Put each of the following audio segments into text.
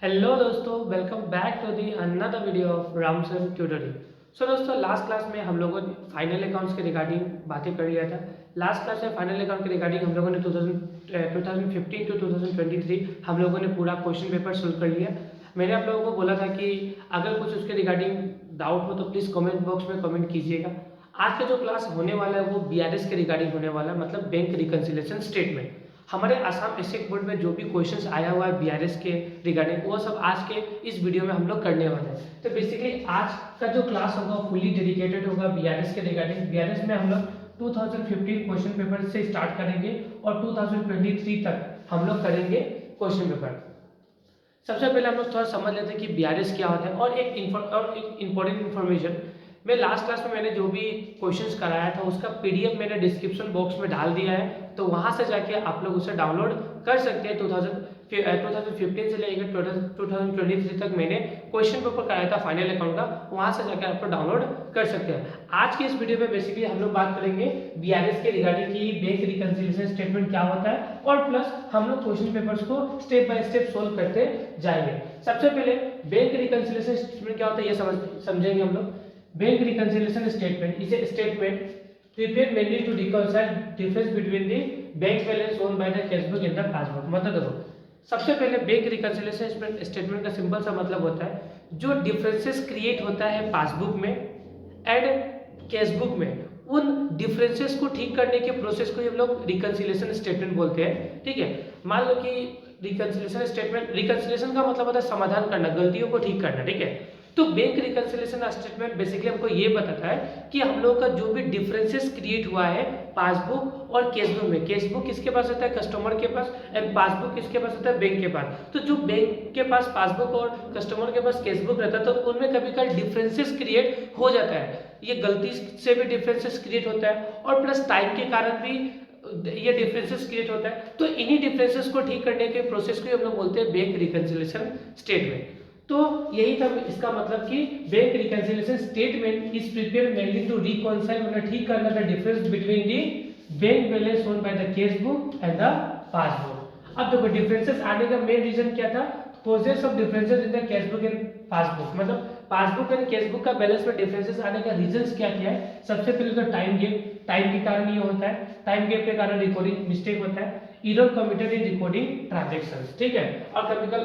Hello दोस्तों, welcome back to the another video of Ramsan tutorial. So दोस्तों, last class में हम लोगों ने फाइनल अकाउंट्स के रिगार्डिंग बातें कर लिया था। लास्ट क्लास में फाइनल अकाउंट के रिगार्डिंग हम लोगों ने 2015 टू 2023 हम लोगों ने पूरा क्वेश्चन पेपर सोल्व कर लिया। मैंने आप लोगों को बोला था कि अगर कुछ उसके रिगार्डिंग डाउट हो तो प्लीज़ कमेंट बॉक्स में कमेंट कीजिएगा। आज का जो क्लास होने वाला है वो बीआरएस के रिगार्डिंग होने वाला है, मतलब बैंक रिकन्सिलेशन स्टेटमेंट। हमारे आसाम एसएक बोर्ड में जो भी क्वेश्चंस आया हुआ है बीआरएस के रिगार्डिंग वो सब आज के इस वीडियो में हम लोग करने वाले हैं। तो बेसिकली आज का जो क्लास होगा फुली डेडिकेटेड होगा बीआरएस के रिगार्डिंग। बीआरएस में हम लोग 2015 क्वेश्चन पेपर से स्टार्ट करेंगे और 2023 तक हम लोग करेंगे क्वेश्चन पेपर। सबसे पहले हम लोग थोड़ा समझ लेते हैं कि बीआरएस क्या होता है और एक इम्पोर्टेंट इन्फॉर्मेशन। मैं लास्ट क्लास में मैंने जो भी क्वेश्चंस कराया था उसका पीडीएफ मैंने डिस्क्रिप्शन बॉक्स में डाल दिया है, तो वहां से जाके आप लोग उसे डाउनलोड कर सकते हैं। 2015 से लेकर 2023 तक मैंने क्वेश्चन पेपर कराया था फाइनल अकाउंट का, वहां से जाकर आप लोग डाउनलोड कर सकते हैं। आज के इस वीडियो में बेसिकली हम लोग बात करेंगे बीआरएस के रिगार्डिंग की बैंक रिकन्सिलिएशन स्टेटमेंट क्या होता है और प्लस हम लोग क्वेश्चन पेपर्स को स्टेप बाय स्टेप सोल्व करते जाएंगे। सबसे पहले बैंक रिकन्सिलिएशन स्टेटमेंट क्या होता है ये समझेंगे हम लोग। Bank reconciliation statement is a statement prepared mainly to reconcile difference between the bank balance owned by the cash book and the passbook। मतलब देखो, सबसे पहले बैंक रिकन्सिलिएशन स्टेटमेंट का सिंपल सा मतलब होता है जो डिफरेंसेस क्रिएट होता है पासबुक में एंड कैश बुक में, उन डिफरेंसेस को ठीक करने के प्रोसेस को हम लोग रिकन्सिलिएशन स्टेटमेंट बोलते हैं। ठीक है, मान लो कि रिकन्सिलिएशन का मतलब होता है समाधान करना, गलतियों को ठीक करना। ठीक है, तो बैंक रिकन्सिलिएशन स्टेटमेंट बेसिकली हमको ये बताता है कि हम लोगों का जो भी डिफरेंसेस क्रिएट हुआ है पासबुक और कैशबुक में, कैशबुक किसके पास होता है कस्टमर के पास एंड पासबुक किसके पास होता है बैंक के पास। तो जो बैंक के पास पासबुक और कस्टमर के पास कैशबुक रहता है तो उनमें कभी कभी डिफरेंसेस क्रिएट हो जाता है। ये गलती से भी डिफरेंसेस क्रिएट होता है और प्लस टाइम के कारण भी ये डिफरेंसेस क्रिएट होता है। तो इन्हीं डिफरेंसेस को ठीक करने के प्रोसेस को हम लोग बोलते हैं बैंक रिकन्सिलिएशन स्टेटमेंट। तो यही था इसका मतलब कि bank reconciliation statement is prepared mainly to reconcile, मतलब ठीक करना the difference between the bank balance owned by the cash book and the passbook. अब देखो डिफरेंसेस आने का मेन रीजन क्या था, causes of differences in the cash book and passbook, मतलब पासबुक एंड कैश बुक का बैलेंस में differences आने का रीजंस क्या क्या है। सबसे पहले तो टाइम गैप, टाइम के कारण ये होता है, टाइम गैप के कारण रिकॉर्डिंग मिस्टेक होता है, error committed in recording transactions. ठीक है, और केमिकल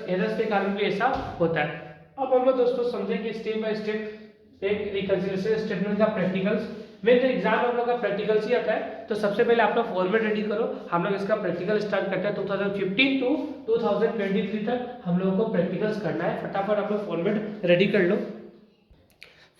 एरर्स के कारण भी ऐसा होता है। अब हम लोग दोस्तों समझेंगे step by step bank reconciliation statement का प्रैक्टिकल्स। मेन तो एग्जाम हम लोग का प्रैक्टिकल्स ही आता है, तो सबसे पहले आप लोग फॉर्मेट रेडी करो। हम लोग इसका प्रैक्टिकल स्टार्ट करते हैं 2015 टू 2023 तक हम लोगों को प्रैक्टिकल्स करना है। फटाफट आप लोग फॉर्मेट रेडी कर लो।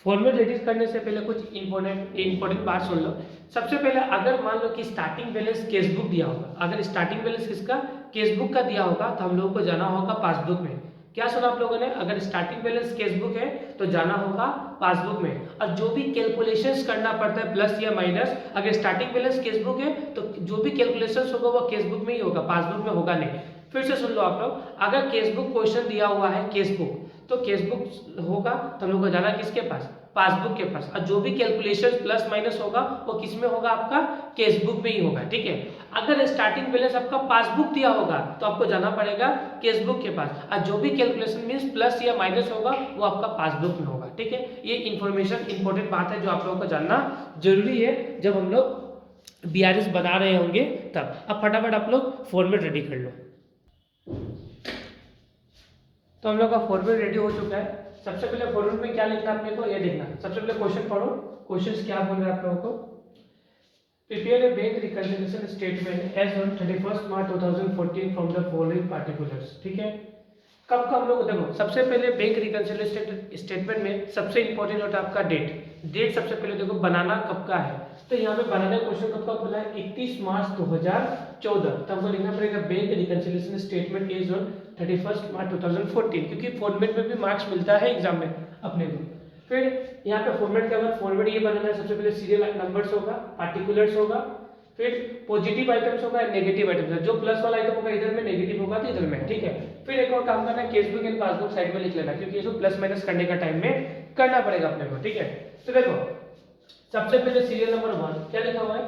फॉर्मेट रेडी करने से पहले कुछ इंपॉर्टेंट बात सुन लो। सबसे पहले अगर मान लो कि स्टार्टिंग बैलेंस कैश बुक दिया होगा, अगर स्टार्टिंग बैलेंस किसका कैश बुक का दिया होगा तो हम लोगों को जाना होगा पासबुक में। क्या सुना आप लोगों ने, अगर स्टार्टिंग बैलेंस कैश बुक है तो जाना होगा पासबुक में, और जो भी कैलकुलेशंस करना पड़ता है प्लस या माइनस, अगर स्टार्टिंग बैलेंस कैश बुक है तो जो भी कैलकुलेशंस होगा वो कैश बुक में ही होगा, पासबुक में होगा नहीं। फिर से सुन लो आप लोग, अगर कैश बुक क्वेश्चन दिया हुआ है कैश बुक, तो कैश बुक होगा तो हम लोग को जाना किसके पास, पासबुक के पास, और जो भी कैलकुलेशन प्लस माइनस होगा वो किस में होगा, आपका कैश बुक में ही होगा। ठीक है, अगर स्टार्टिंग बैलेंस आपका पासबुक दिया होगा तो आपको जाना पड़ेगा कैश बुक के पास, और जो भी कैलकुलेशन मींस प्लस या माइनस होगा वो आपका पासबुक में होगा। ठीक है, ये इन्फॉर्मेशन इंपॉर्टेंट बात है जो आप लोगों को जानना जरूरी है जब हम लोग बीआरएस बना रहे होंगे तब। अब फटाफट आप लोग फॉर्मेट रेडी कर लो। तो हम लोग का फॉर्मेट रेडी हो चुका है। सबसे पहले फॉर्मेट में क्या लिखना अपने को ये देखना। सबसे पहले क्वेश्चन पढ़ो, क्वेश्चंस क्या बोल रहे हैं आप लोगों को। Prepare a bank reconciliation statement as on 31 March 2014 from the following particulars. ठीक है, कब का हम लोग देखो, सबसे पहले बैंक रिकन्सिलिएशन स्टेटमेंट में सबसे इंपॉर्टेंट होता है आपका डेट। डेट सबसे पहले देखो बनाना कब का है, तो यहाँ पे बनाने का क्वेश्चन कब का बोला है 31 मार्च 2014, तो हमको लिखना पड़ेगा bank reconciliation statement is on 31 March 2014, क्योंकि फॉर्मेट में भी मार्क्स मिलता है एग्जाम में अपने को। फिर यहाँ पे फॉर्मेट के बाद फॉर्मेट ये बनाना है, सबसे पहले सीरियल नंबर्स होगा, पार्टिकुलर्स होगा, फिर पॉजिटिव आइटम्स होगा, नेगेटिव आइटम्स, जो प्लस वाला आइटम होगा इधर में, नेगेटिव होगा तो इधर में। ठीक है, फिर एक और काम करना है, cash book and passbook side में लिख लेना, क्योंकि इसको प्लस माइनस करने का टाइम में करना पड़ेगा अपने को। ठीक है, तो देखो सबसे पहले सीरियल नंबर 1 क्या लिखा हुआ है,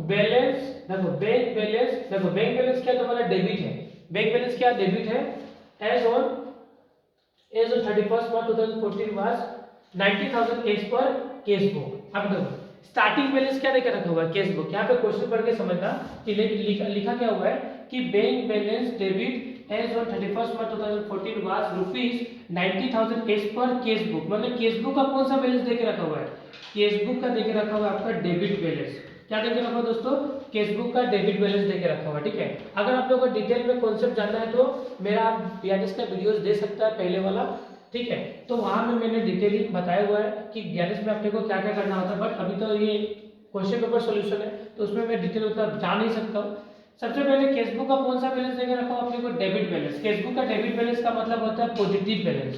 बैलेंस। देखो बैंक बैलेंस, देखो बैंक बैलेंस क्या तुम्हारा डेबिट है, बैंक बैलेंस क्या डेबिट है, as on 31st March 2014 was 90,000 as per case book. अब देखो स्टार्टिंग बैलेंस क्या देकर रखा हुआ है केस बुक। यहाँ पे क्वेश्चन पढ़ के समझना कि लिखा क्या हुआ है कि bank balance debit as on 31st March 2014 was rupees 90,000 as per cash book. मतलब केस बुक का कौन सा बैलेंस देके रखा हुआ है? केस बुक का देके रखा हुआ है आपका डेबिट बैलेंस। क्या देके रखा हुआ दोस्तों? केस बुक का डेबिट बैलेंस देके रखा हुआ है। ठीक है, अगर आप लोगों को डिटेल में कॉन्सेप्ट जानना है तो मेरा आप बीआरएस का वीडियोस दे सकता है पहले वाला। ठीक है, तो वहां में मैंने डिटेलिंग बताया हुआ है कि बीआरएस में अपने को क्या क्या करना होता है। बट अभी तो ये क्वेश्चन पेपर सॉल्यूशन है तो उसमें मैं डिटेल उतना जा नहीं सकता हूँ। सबसे पहले केस बुक का कौन सा बैलेंस देके रखा हो अपने को? Debit balance. केस बुक का डेबिट बैलेंस का मतलब होता है पॉजिटिव बैलेंस।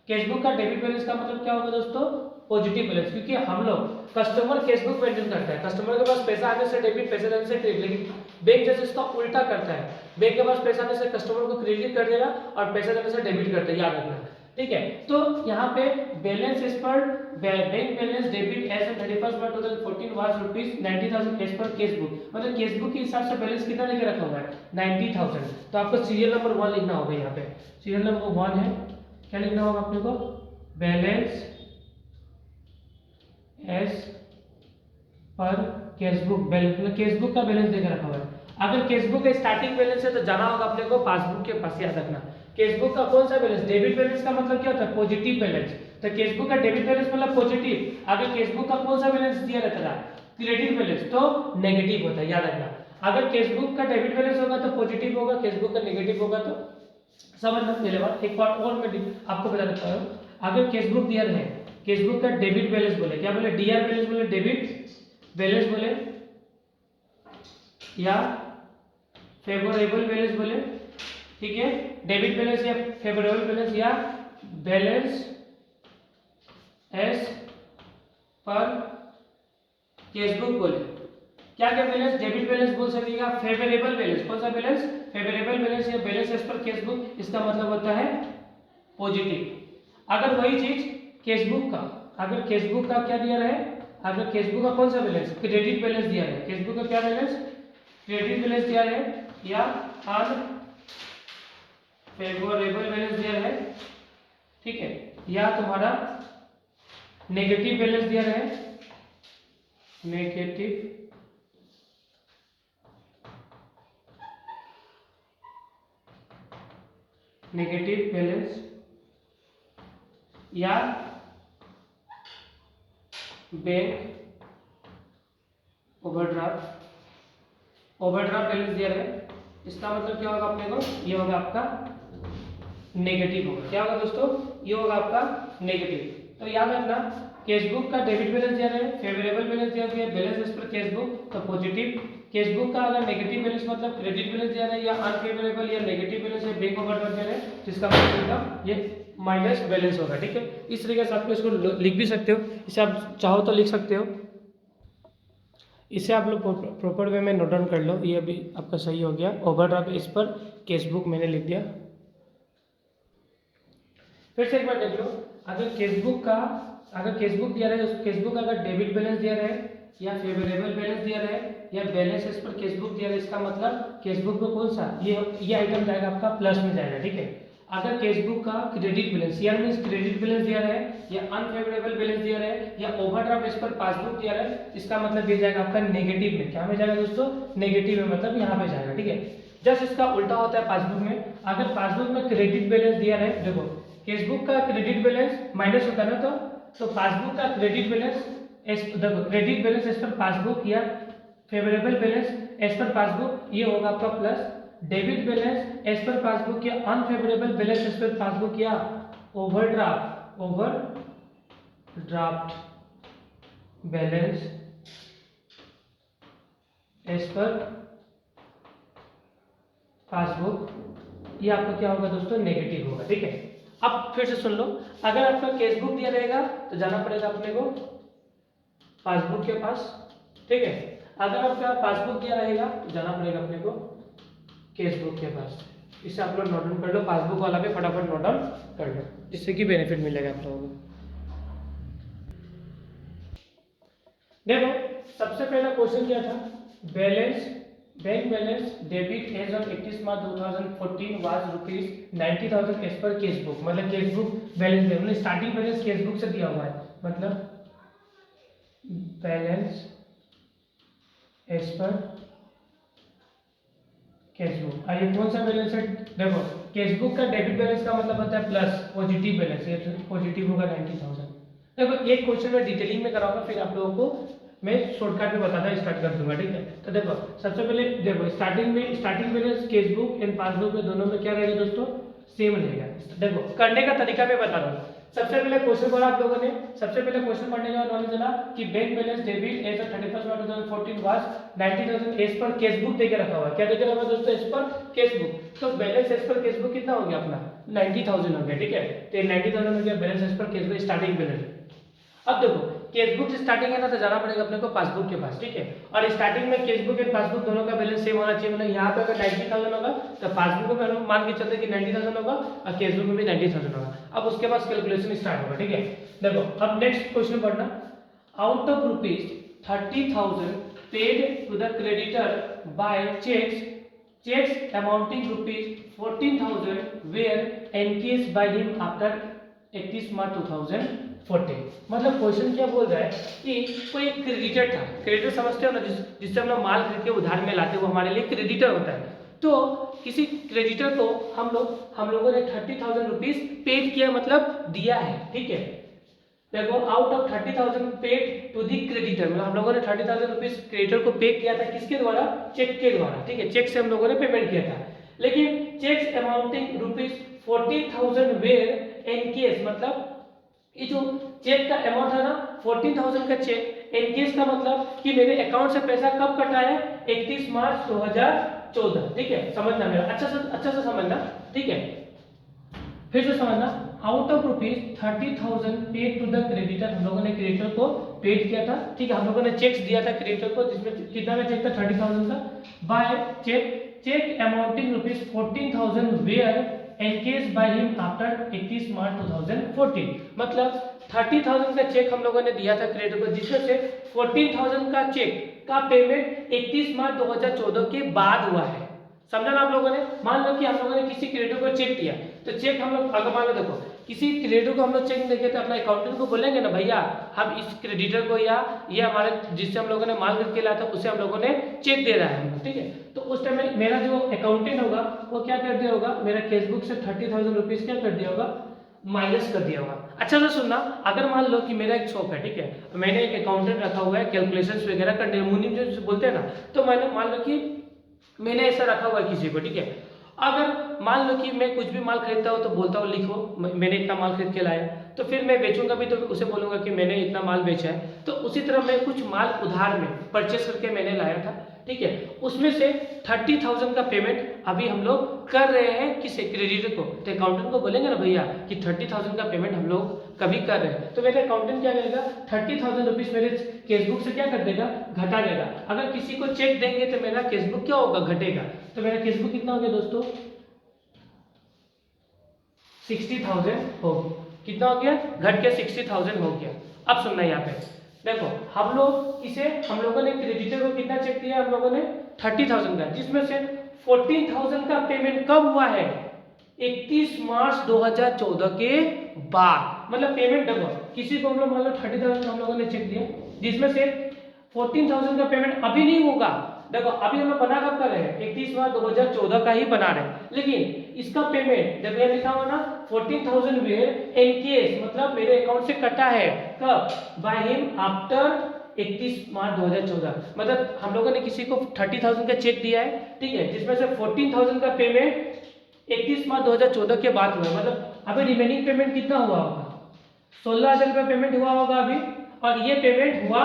केस बुक का डेबिट बैलेंस का मतलब क्या होगा दोस्तों? Positive balance. क्योंकि हम लोग कस्टमर केस बुक मेंटेन करता है, कस्टमर के पास पैसा आने से डेबिट, पैसे जाने से क्रेडिट। लेकिन बैंक जैसे इसका उल्टा करता है, बैंक के पास पैसा आने से कस्टमर को क्रेडिट कर देगा और पैसा जाने से डेबिट कर देगा, याद रखना। ठीक है, तो यहाँ पे balance as per bank balance debit as on 31st March 2014 was rupees 90,000 as per cash book. मतलब केस बुक के हिसाब से बैलेंस कितना लेके रखा हुआ है? 90,000। तो आपको सीरियल नंबर 1 लिखना होगा। यहाँ पे सीरियल नंबर 1 है, क्या लिखना होगा अपने को? Balance as per cash book. Balance cash book का बैलेंस देकर रखा हुआ है। अगर केस बुक का स्टार्टिंग बैलेंस है तो जाना होगा अपने को पासबुक के पास, याद रखना। केस बुक का कौन सा बैलेंस? डेबिट बैलेंस का मतलब क्या होता है? Positive balance. तो केस बुक का डेबिट बैलेंस मतलब पॉजिटिव। अगर केस बुक का कौन सा बैलेंस दिया रहता था? क्रेडिट बैलेंस, तो नेगेटिव होता है, याद रखना। अगर केस बुक का डेबिट बैलेंस होगा तो पॉजिटिव होगा, केस बुक का नेगेटिव होगा तो समझना। पहले बात एक बार और मैं आपको बता देता हूँ। अगर केस बुक दिया है, केस बुक का डेबिट बैलेंस बोले, क्या बोले? डीआर बैलेंस बोले, डेबिट बैलेंस बोले या फेवरेबल बैलेंस बोले। ठीक है, डेबिट बैलेंस या फेवरेबल बैलेंस या balance as per cash book बोले। क्या क्या बैलेंस? डेबिट बैलेंस बोल सकेगा, फेवरेबल बैलेंस। कौन सा बैलेंस? फेवरेबल बैलेंस या balance as per cash book. इसका मतलब होता है पॉजिटिव। अगर वही चीज केस बुक का, अगर केस बुक का क्या दिया रहे? अगर केस बुक का कौन सा बैलेंस? क्रेडिट बैलेंस दिया है। केस बुक का क्या बैलेंस? क्रेडिट बैलेंस दिया है या अनफेवरेबल बैलेंस दिया है। ठीक है, या तुम्हारा नेगेटिव बैलेंस दिया है, नेगेटिव नेगेटिव बैलेंस या बैंक ओवरड्राफ्ट बैलेंस दिया है। इसका मतलब क्या होगा अपने को? ये होगा आपका नेगेटिव होगा। क्या होगा दोस्तों? ये होगा आपका नेगेटिव। तो याद रखना, केस बुक का डेबिट बैलेंस दिया है, फेवरेबल बैलेंस दिया गया, balance as per cash book तो पॉजिटिव। केस बुक का अगर नेगेटिव बैलेंस मतलब क्रेडिट बैलेंस दिया है या अनफेवरेबल या नेगेटिव बैलेंस है, बैंक ओवरड्राफ्ट दिया है, जिसका मतलब ये माइनस बैलेंस होगा। ठीक है, इस तरीके से आपको इसको लिख भी सकते हो, इसे आप चाहो तो लिख सकते हो। इसे आप लोग प्रॉपर वे में नोट डाउन कर लो। ये अभी आपका सही हो गया। ओवरड्राफ्ट इस पर केस बुक मैंने लिख दिया। फिर से एक बार देख लो, अगर केस बुक दिया रहे, उस केस बुक अगर डेबिट बैलेंस दिया रहे या फेवरेबल बैलेंस दिया रहे या बैलेंस इस पर केस बुक दिया रहे, इसका मतलब केस बुक में कौन सा ये आइटम जाएगा आपका प्लस में जाएगा। ठीक है, अगर केस बुक का क्रेडिट बैलेंस या मींस क्रेडिट बैलेंस दिया रहे या अनफेवरेबल बैलेंस दिया रहे या ओवरड्राफ्ट इस पर पासबुक दिया रहे, इसका मतलब ये जाएगा आपका नेगेटिव में। क्या में जाएगा दोस्तों? नेगेटिव में, मतलब यहाँ पे जाएगा। ठीक है, जस्ट इसका उल्टा होता है पासबुक में। अगर पासबुक में क्रेडिट बैलेंस दिया रहे, देखो केस बुक का क्रेडिट बैलेंस माइनस होता है ना, तो पासबुक का क्रेडिट बैलेंस देखो credit balance as per passbook या favourable balance as per passbook ये होगा आपका plus. Debit balance as per passbook या unfavourable balance as per passbook या overdraft balance as per passbook, ये आपका क्या होगा दोस्तों? नेगेटिव होगा। ठीक है, अब फिर से सुन लो, अगर आपका केस बुक दिया रहेगा तो जाना पड़ेगा अपने को पासबुक के पास। ठीक है, अगर आपका पासबुक दिया रहेगा तो जाना पड़ेगा अपने को केस बुक के पास। इसे आप लोग नोट डाउन कर लो, पासबुक वाला पे फटाफट नोट डाउन कर लो, जिससे कि बेनिफिट मिलेगा आप लोगों को। देखो सबसे पहला क्वेश्चन क्या था? Bank balance debit as on 31 March 2014 was ₹90,000 as per cash book. मतलब केस बुक बैलेंस मतलब स्टार्टिंग बैलेंस केस बुक से दिया हुआ है, मतलब balance as per cash book. ये कौन सा बैलेंस है? देखो केस बुक का डेबिट बैलेंस का मतलब होता है प्लस पॉजिटिव बैलेंस, ये पॉजिटिव होगा 90,000। देखो एक क्वेश्चन में डिटेलिंग में कराऊंगा, फिर आप लोगों को मैं शॉर्टकट में बताना स्टार्ट कर दूंगा, ठीक है। तो देखो सबसे पहले देखो starting balance cash book and passbook में दोनों में क्या रहेगा दोस्तों? सेम रहेगा। देखो करने का तरीका मैं बता रहा हूँ। सबसे पहले क्वेश्चन पढ़ा आप लोगों ने, सबसे पहले क्वेश्चन पढ़ने के बाद नॉलेज चला कि bank balance debit as of 31 March 2014 was 90,000 as per cash book देके रखा हुआ है। क्या देके रखा हुआ दोस्तों? As per cash book. तो balance as per cash book कितना हो गया अपना? 90,000 हो गया, ठीक है। तो 90,000 हो गया balance as per cash book starting balance. अब देखो केस बुक से स्टार्टिंग है ना, तो जाना पड़ेगा अपने को पासबुक के पास, ठीक है। और स्टार्टिंग में केस बुक एंड पासबुक दोनों का बैलेंस सेम होना चाहिए। मतलब यहाँ पे अगर 90,000 होगा तो पासबुक में हम मान के चलते कि 90,000 होगा और केस बुक में भी 90,000 होगा। अब उसके बाद कैलकुलेशन स्टार्ट होगा, ठीक है। देखो अब नेक्स्ट क्वेश्चन पढ़ना। Out of ₹30,000 paid to the creditor by cheques amounting ₹14,000 were encashed by him after 31 March 2014। मतलब क्वेश्चन क्या बोल रहा है कि कोई एक क्रेडिटर था। क्रेडिटर समझते हो ना, जिससे हम लोग माल खरीद के उधार में लाते हैं, वो हमारे लिए क्रेडिटर होता है। तो किसी क्रेडिटर को हम लोगों ने 30,000 रुपीज पेड किया, मतलब दिया है, ठीक है। देखो out of 30,000 paid to the creditor, मतलब हम लोगों ने 30,000 रुपीज क्रेडिटर को पे किया था। किसके द्वारा? चेक के द्वारा, ठीक है। चेक से हम लोगों ने पेमेंट किया था। लेकिन चेक्स अमाउंटिंग ₹14,000 वेयर एनकेस, मतलब ये जो चेक का अमाउंट है ना 14,000 का चेक, एनकेस का मतलब कि मेरे अकाउंट से पैसा कब कटा है? 31 मार्च 2014, ठीक है। समझना मेरा अच्छा से समझना, ठीक है। फिर से समझना। Out of ₹30,000 paid to the creditor, हम लोगों ने क्रेडिटर को पेड किया था, ठीक है। हम लोगों ने चेक्स दिया था क्रेडिटर को, जिसमें कितना का चेक था? 30,000 का। By cheque amounting ₹14,000 were encashed by him after 31 March 2014। मतलब 30,000 का चेक हम लोगों ने दिया था क्रेडिटर को, जिसमें से 14,000 का चेक का पेमेंट 31 मार्च 2014 के बाद हुआ है। समझा ना आप लोगों ने? मान लो कि हम लोगों ने किसी क्रेडिटर को चेक दिया, तो चेक हम लोग अगर मान लो देखो किसी क्रेडिटर को हम लोग चेक देंगे तो अपना अकाउंटेंट को बोलेंगे ना, भैया हम इस क्रेडिटर को या ये हमारे जिससे हम लोगों ने माल खरीद के लाया था उसे हम लोगों ने चेक दे रहा है हम लोग, ठीक है। तो उस टाइम में मेरा जो अकाउंटेंट होगा वो क्या कर दिया होगा? मेरा केस बुक से 30,000 रुपीज क्या कर दिया होगा? माइनस कर दिया होगा। अच्छा से सुनना, अगर मान लो कि मेरा एक शॉप है, ठीक है, मैंने एक अकाउंटेंट रखा हुआ है कैलकुलेशंस वगैरह करने, मुनीम जो बोलते हैं ना, तो मैंने मान लो कि मैंने ऐसा रखा हुआ है किसी को, ठीक है। अगर मान लो कि मैं कुछ भी माल खरीदता हूँ तो बोलता हूँ लिखो मैंने इतना माल खरीद के लाया, तो फिर मैं बेचूंगा भी तो उसे बोलूंगा कि मैंने इतना माल बेचा है। तो उसी तरह मैं कुछ माल उधार में परचेस करके मैंने लाया था, ठीक है। उसमें से 30,000 का पेमेंट अभी हम लोग कर रहे हैं किसे? क्रेडिटर को। तो अकाउंटेंट को बोलेंगे ना भैया कि 30,000 का पेमेंट हम लोग कभी कर रहे हैं, तो मेरे अकाउंटेंट क्या करेगा? 30,000 रुपीज मेरे केसबुक से क्या कर देगा? घटा देगा। अगर किसी को चेक देंगे तो मेरा केसबुक क्या होगा? घटेगा। तो मेरा केसबुक कितना हो गया दोस्तों? 60,000 हो गया। कितना हो गया? घट के 60,000 हो गया। अब सुनना यहाँ पे देखो, हम लोगों ने क्रेडिटर को कितना चेक दिया? हम लोगों ने 30,000 का, जिसमें से 14,000 का पेमेंट कब हुआ है? 31 मार्च 2014 के बाद। मतलब पेमेंट देखो, किसी को हम लोग मान लो 30,000 हम लोगों ने चेक दिया, जिसमें से 14,000 का पेमेंट अभी नहीं होगा। देखो अभी हम लोग बना कब कर रहे हैं? 31 मार्च 2014 का ही बना रहे हैं, लेकिन इसका पेमेंट जब ये लिखा हुआ ना 14,000 वेयर इन केस, मतलब मेरे अकाउंट से कटा है कब? Bye him after 31 March 2014। मतलब हम लोगों ने किसी को 30,000 का चेक दिया है, ठीक है, जिसमें से 14,000 का पेमेंट 31 मार्च 2014 के बाद हुआ है। मतलब अभी रिमेनिंग पेमेंट कितना हुआ होगा? 16,000 का पेमेंट हुआ होगा अभी, और ये पेमेंट हुआ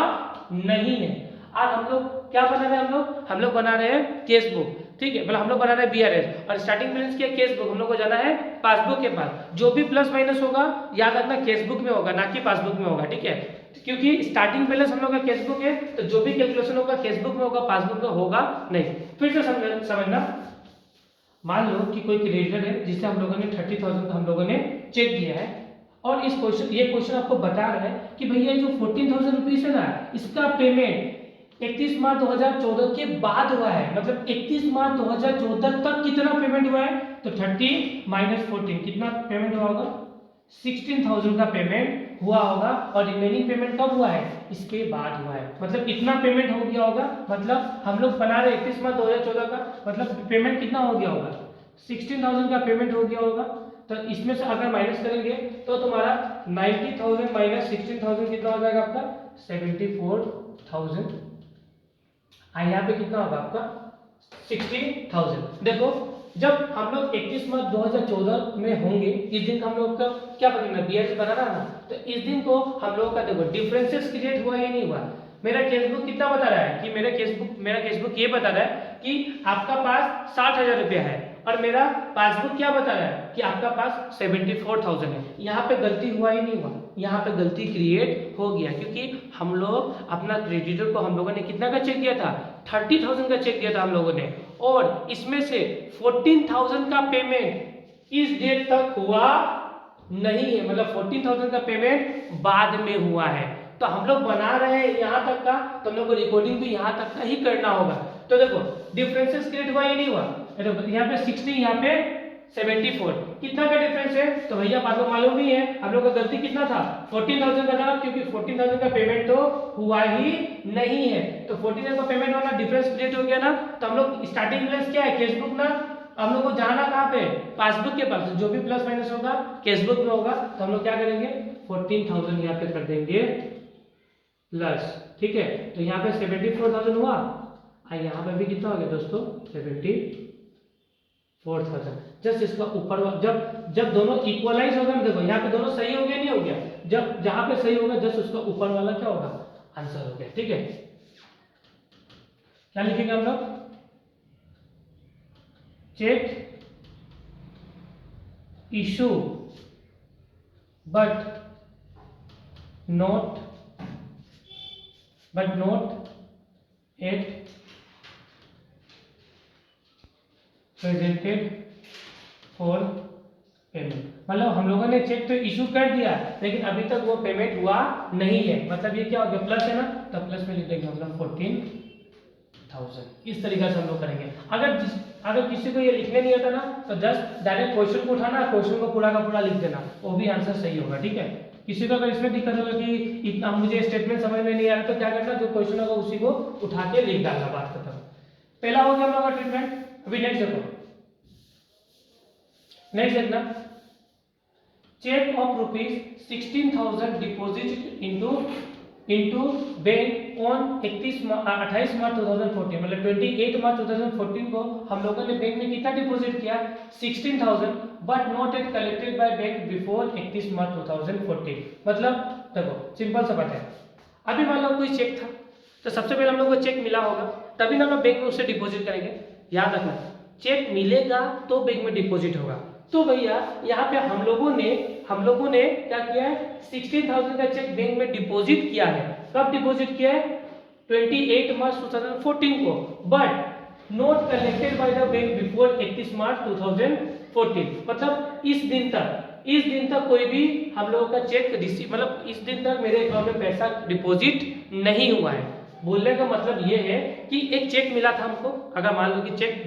नहीं है। और हम लोग क्या बना रहे हैं? हम लोग बना रहे हैं केस बुक, ठीक है। मतलब हम लोग बना रहे हैं बीआरएस, और स्टार्टिंग बैलेंस क्या? Case book. हम लोग को जाना है पासबुक के पास। जो भी प्लस माइनस होगा याद रखना केस बुक में होगा, ना कि पासबुक में होगा, ठीक है। क्योंकि स्टार्टिंग बैलेंस हम लोग का केस बुक है, तो जो भी कैलकुलेशन होगा केस बुक में होगा, पासबुक में होगा नहीं। फिर से समझना, मान लो कि कोई क्रेडिटर है जिससे हम लोगों ने 30,000 का हम लोगों ने चेक दिया है, और ये क्वेश्चन आपको बता रहा है कि भैया जो 14,000 रुपीज है ना, इसका पेमेंट 31 मार्च 2014 के बाद हुआ है, मतलब 31 मार्च 2014 तक कितना पेमेंट हुआ है, तो 30 माइनस 14 कितना पेमेंट हुआ होगा, 16,000 का पेमेंट हुआ होगा। और रिमेनिंग पेमेंट कब हुआ है, इसके बाद हुआ है। मतलब इतना पेमेंट हो गया होगा, मतलब हम लोग बना रहे 31 मार्च 2014 का, मतलब पेमेंट कितना हो गया होगा, 16,000 का पेमेंट हो गया होगा। तो इसमें से अगर माइनस करेंगे तो तुम्हारा 90,000 माइनस 16,000 कितना हो जाएगा आपका, 74,000। यहाँ पे कितना होगा आपका 60,000। देखो जब हम लोग 31 मार्च 2014 में होंगे, इस दिन हम लोग का क्या पढ़ना, बीएस बनाना है ना, तो इस दिन को हम लोगों का देखो डिफरेंसेस क्रिएट हुआ या नहीं हुआ। मेरा केस बुक कितना बता रहा है कि मेरा केस बुक ये बता रहा है कि आपका पास 60,000 रुपया है, और मेरा पासबुक क्या बता रहा है कि आपका पास 74,000 है। यहाँ पे गलती हुआ ही नहीं हुआ, यहाँ पे गलती क्रिएट हो गया, क्योंकि हम लोग अपना क्रेडिटर को हम लोगों ने कितना का चेक दिया था, 30,000 का चेक दिया था हम लोगों ने, और इसमें से 14,000 का पेमेंट इस डेट तक हुआ नहीं है, मतलब 14,000 का पेमेंट बाद में हुआ है। तो हम लोग बना रहे हैं यहाँ तक का, तो हम लोग को रिकॉर्डिंग भी यहाँ तक का ही करना होगा। तो देखो डिफरेंसेस क्रिएट हुआ या नहीं हुआ, यहाँ पे 60, यहाँ पे 74, कितना का डिफरेंस है, तो भैया आप लोग मालूम नहीं है, हम लोग का गलती कितना था, 14,000 का था, क्योंकि 14,000 का पेमेंट तो हुआ ही नहीं है। तो 14,000 का पेमेंट वाला डिफरेंस क्रिएट हो गया ना, तो हम लोग स्टार्टिंग बैलेंस क्या है, केसबुक ना, हम लोग को जाना कहाँ पे, पासबुक के पास, जो भी प्लस माइनस होगा केसबुक में होगा, तो हम लोग क्या करेंगे 14,000 यहाँ पे कर देंगे प्लस, ठीक है। तो यहाँ पे 74,000 हुआ, और यहाँ पे भी कितना हो गया दोस्तों 74,000। जस्ट इसका ऊपर जब दोनों इक्वलाइज होगा ना, देखो यहाँ पे दोनों सही हो गया नहीं हो गया, जब जहां पे सही होगा जस्ट उसका ऊपर वाला क्या होगा, आंसर हो गया, ठीक है। क्या लिखेंगे हम लोग, cheque issue but not yet presented for payment. मतलब हम लोगों ने चेक तो इशू कर दिया, लेकिन अभी तक वो पेमेंट हुआ नहीं है, मतलब ये क्या हो गया, प्लस है ना, तो प्लस में लिख देंगे हम लोग 14,000। इस तरीके से हम लोग करेंगे। अगर किसी को ये लिखने नहीं आता ना, तो जस्ट डायरेक्ट क्वेश्चन को उठाना, क्वेश्चन को पूरा का पूरा लिख देना, वो भी आंसर सही होगा, ठीक है। किसी को अगर इसमें दिक्कत होगा कि इतना मुझे स्टेटमेंट समझ में नहीं आ रहा, तो क्या करना, जो क्वेश्चन होगा उसी को उठा के लिख डालना, बात खत्म। पहला हो गया हम लोग का ट्रीटमेंट। अभी नेक्स्ट देखो, नेक्स्ट देखना, cheque of ₹16,000 deposit into bank on 28 March 2014, मतलब 28 मार्च 2014 को हम लोगों ने बैंक में कितना डिपॉजिट किया, 16,000, but not eight collected by bank before 31 March 2014। मतलब देखो सिंपल सा बात है, अभी मान लो कोई चेक था, तो सबसे पहले हम लोग को चेक मिला होगा, तभी ना हम बैंक में उसे डिपॉजिट करेंगे। याद रखना, चेक मिलेगा तो बैंक में डिपॉजिट होगा। तो भैया यहाँ पे हम लोगों ने क्या किया है, 16,000 का चेक बैंक में डिपॉजिट किया है। कब डिपॉजिट किया है, 28 मार्च 2014 को, but not collected bye the bank before 31 March 2014। मतलब इस दिन तक कोई भी हम लोगों का चेक रिसीव, मतलब इस दिन तक मेरे अकाउंट में पैसा डिपॉजिट नहीं हुआ है। बोलने का मतलब ये है कि एक चेक मिला था हमको, अगर मान लो कि चेक,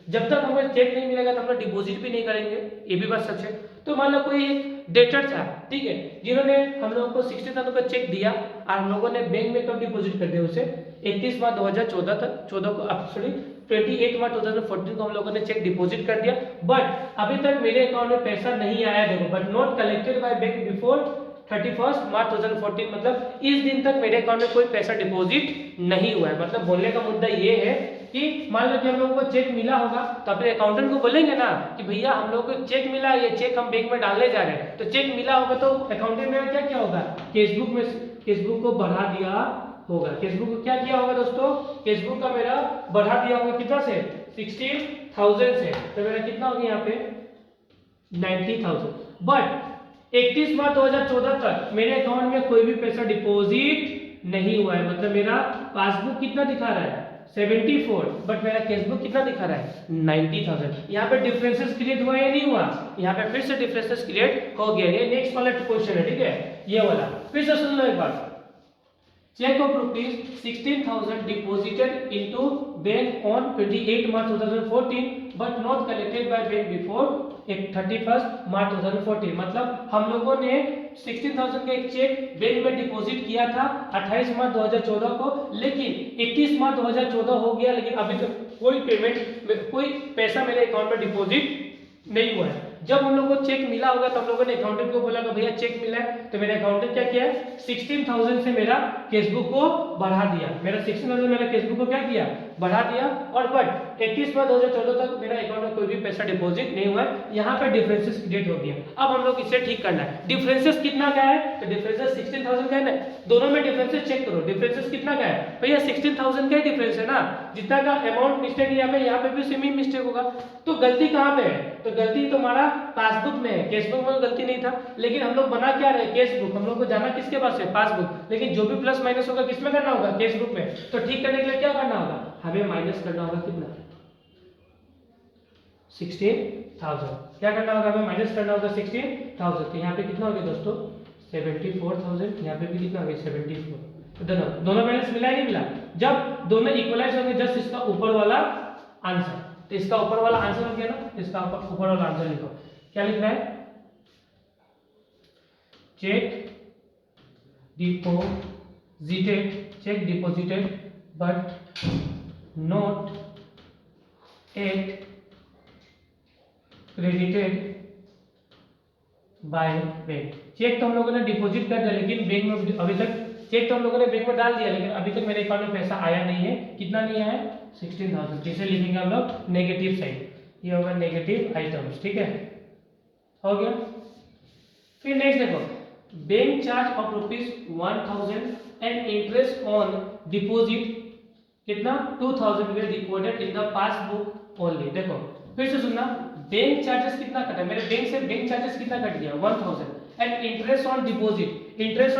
जब तक हमें चेक नहीं मिलेगा तो हम लोग डिपॉजिट भी नहीं करेंगे, ये भी बात सच है। तो मान लो कोई डेटर था, ठीक है, जिन्होंने हम लोगों को 60,000 का चेक दिया, और हम लोगों ने बैंक में कब डिपॉजिट कर दिया उसे, 31 मार्च 2014 तक, 28 मार्च 2014 को हम लोगों ने चेक डिपॉजिट कर दिया, बट अभी तक मेरे अकाउंट में पैसा नहीं आया। देखो, but not collected by bank before 31 March 2014, मतलब इस दिन तक मेरे अकाउंट में कोई पैसा डिपॉजिट नहीं हुआ है। मतलब बोलने का मुद्दा ये है कि मान लो कि हम लोगों को चेक मिला होगा, तो अपने अकाउंटेंट को बोलेंगे ना कि भैया हम लोग को चेक मिला, ये चेक हम बैंक में डालने जा रहे हैं। तो चेक मिला होगा तो अकाउंटेंट में क्या होगा, केसबुक को बढ़ा दिया होगा। केसबुक को क्या किया होगा दोस्तों, केसबुक का मेरा बढ़ा दिया होगा, कितना से, 60,000 से, तो मेरा कितना होगा यहाँ पे 90,000। बट 31 मार्च 2014 तक मेरे अकाउंट में कोई भी पैसा डिपॉजिट नहीं हुआ है। मतलब मेरा पासबुक कितना दिखा रहा है 74, बट मेरा केसबुक कितना दिखा रहा है 90,000। यहाँ पे डिफरेंसेस क्रिएट हुआ या नहीं हुआ, यहाँ पे फिर से डिफरेंसेस क्रिएट हो गया। ये नेक्स्ट वाला क्वेश्चन है, ठीक है, ये वाला फिर से सुन लो एक बार। Cheque of ₹16,000 deposited into bank on 28 March 2014 but not collected by bank before 31 March 2014। मतलब हम लोगों ने 16,000 का एक चेक बैंक में डिपॉजिट किया था 28 मार्च 2014 को, लेकिन 31 मार्च 2014 हो गया, लेकिन अभी तक कोई पैसा मेरे अकाउंट में डिपॉजिट नहीं हुआ है। जब हम लोग को चेक मिला होगा तो हम लोगों ने अकाउंटेंट को बोला कि भैया चेक मिला है, तो मेरे अकाउंटेंट क्या किया, 16,000 से मेरा केसबुक को बढ़ा दिया। मेरा 16,000 मेरा केसबुक को क्या किया, बढ़ा दिया। और बट 31 मार्च 2014 तक मेरा अकाउंट में कोई भी पैसा डिपॉजिट नहीं हुआ है। यहाँ पे डिफरेंसेस क्रिएट हो गया। अब हम लोग इसे ठीक करना है। डिफरेंसेस कितना का है, तो डिफरेंसेस 16,000 का है ना, दोनों में डिफरेंसेस चेक करो। डिफरेंसेस कितना का है भैया, 16,000 का ही डिफरेंस है ना, जितना का अमाउंट मिस्टेक है यहाँ पे भी सेम ही मिस्टेक होगा। तो गलती कहाँ पे है, तो गलती तुम्हारा पासबुक में है, केसबुक में गलती नहीं था। लेकिन हम लोग बना क्या रहे, केसबुक, हम लोग को जाना किसके पास है, पासबुक, लेकिन जो भी प्लस माइनस होगा किसमें करना होगा, केसबुक में। तो ठीक करने के लिए क्या करना होगा, हमें माइनस करना होगा कितना, 16,000। क्या करना होगा, हमें माइनस करना होगा 16,000। तो यहाँ पे कितना हो गया दोस्तों, 74,000। यहाँ पे भी कितना हो गया, 74। तो दोनों बैलेंस मिला नहीं मिला, जब दोनों इक्वलाइज होंगे जस्ट इसका ऊपर वाला आंसर। तो इसका ऊपर वाला आंसर हो गया ना, इसका ऊपर वाला आंसर लिखो। क्या लिखना है, cheque deposited but not yet credited by bank. Cheque तो हम लोगों ने डिपॉजिट कर दिया, लेकिन बैंक में अभी तक, चेक तो हम लोगों ने बैंक में डाल दिया, लेकिन अभी तक मेरे अकाउंट में पैसा आया नहीं है। कितना नहीं आया है, 16,000। इसे लिखेंगे हम लोग नेगेटिव साइड, ये होगा नेगेटिव आइटम्स। ठीक है, हो गया। फिर नेक्स्ट देखो, bank charge of ₹1,000 and interest on deposit कितना, 2,000 were recorded in the passbook only. देखो फिर से सुनना, बैंक चार्जेस कितना कटा, मेरे बैंक से बैंक चार्जेस कितना कट गया, 1,000 and interest on deposit, interest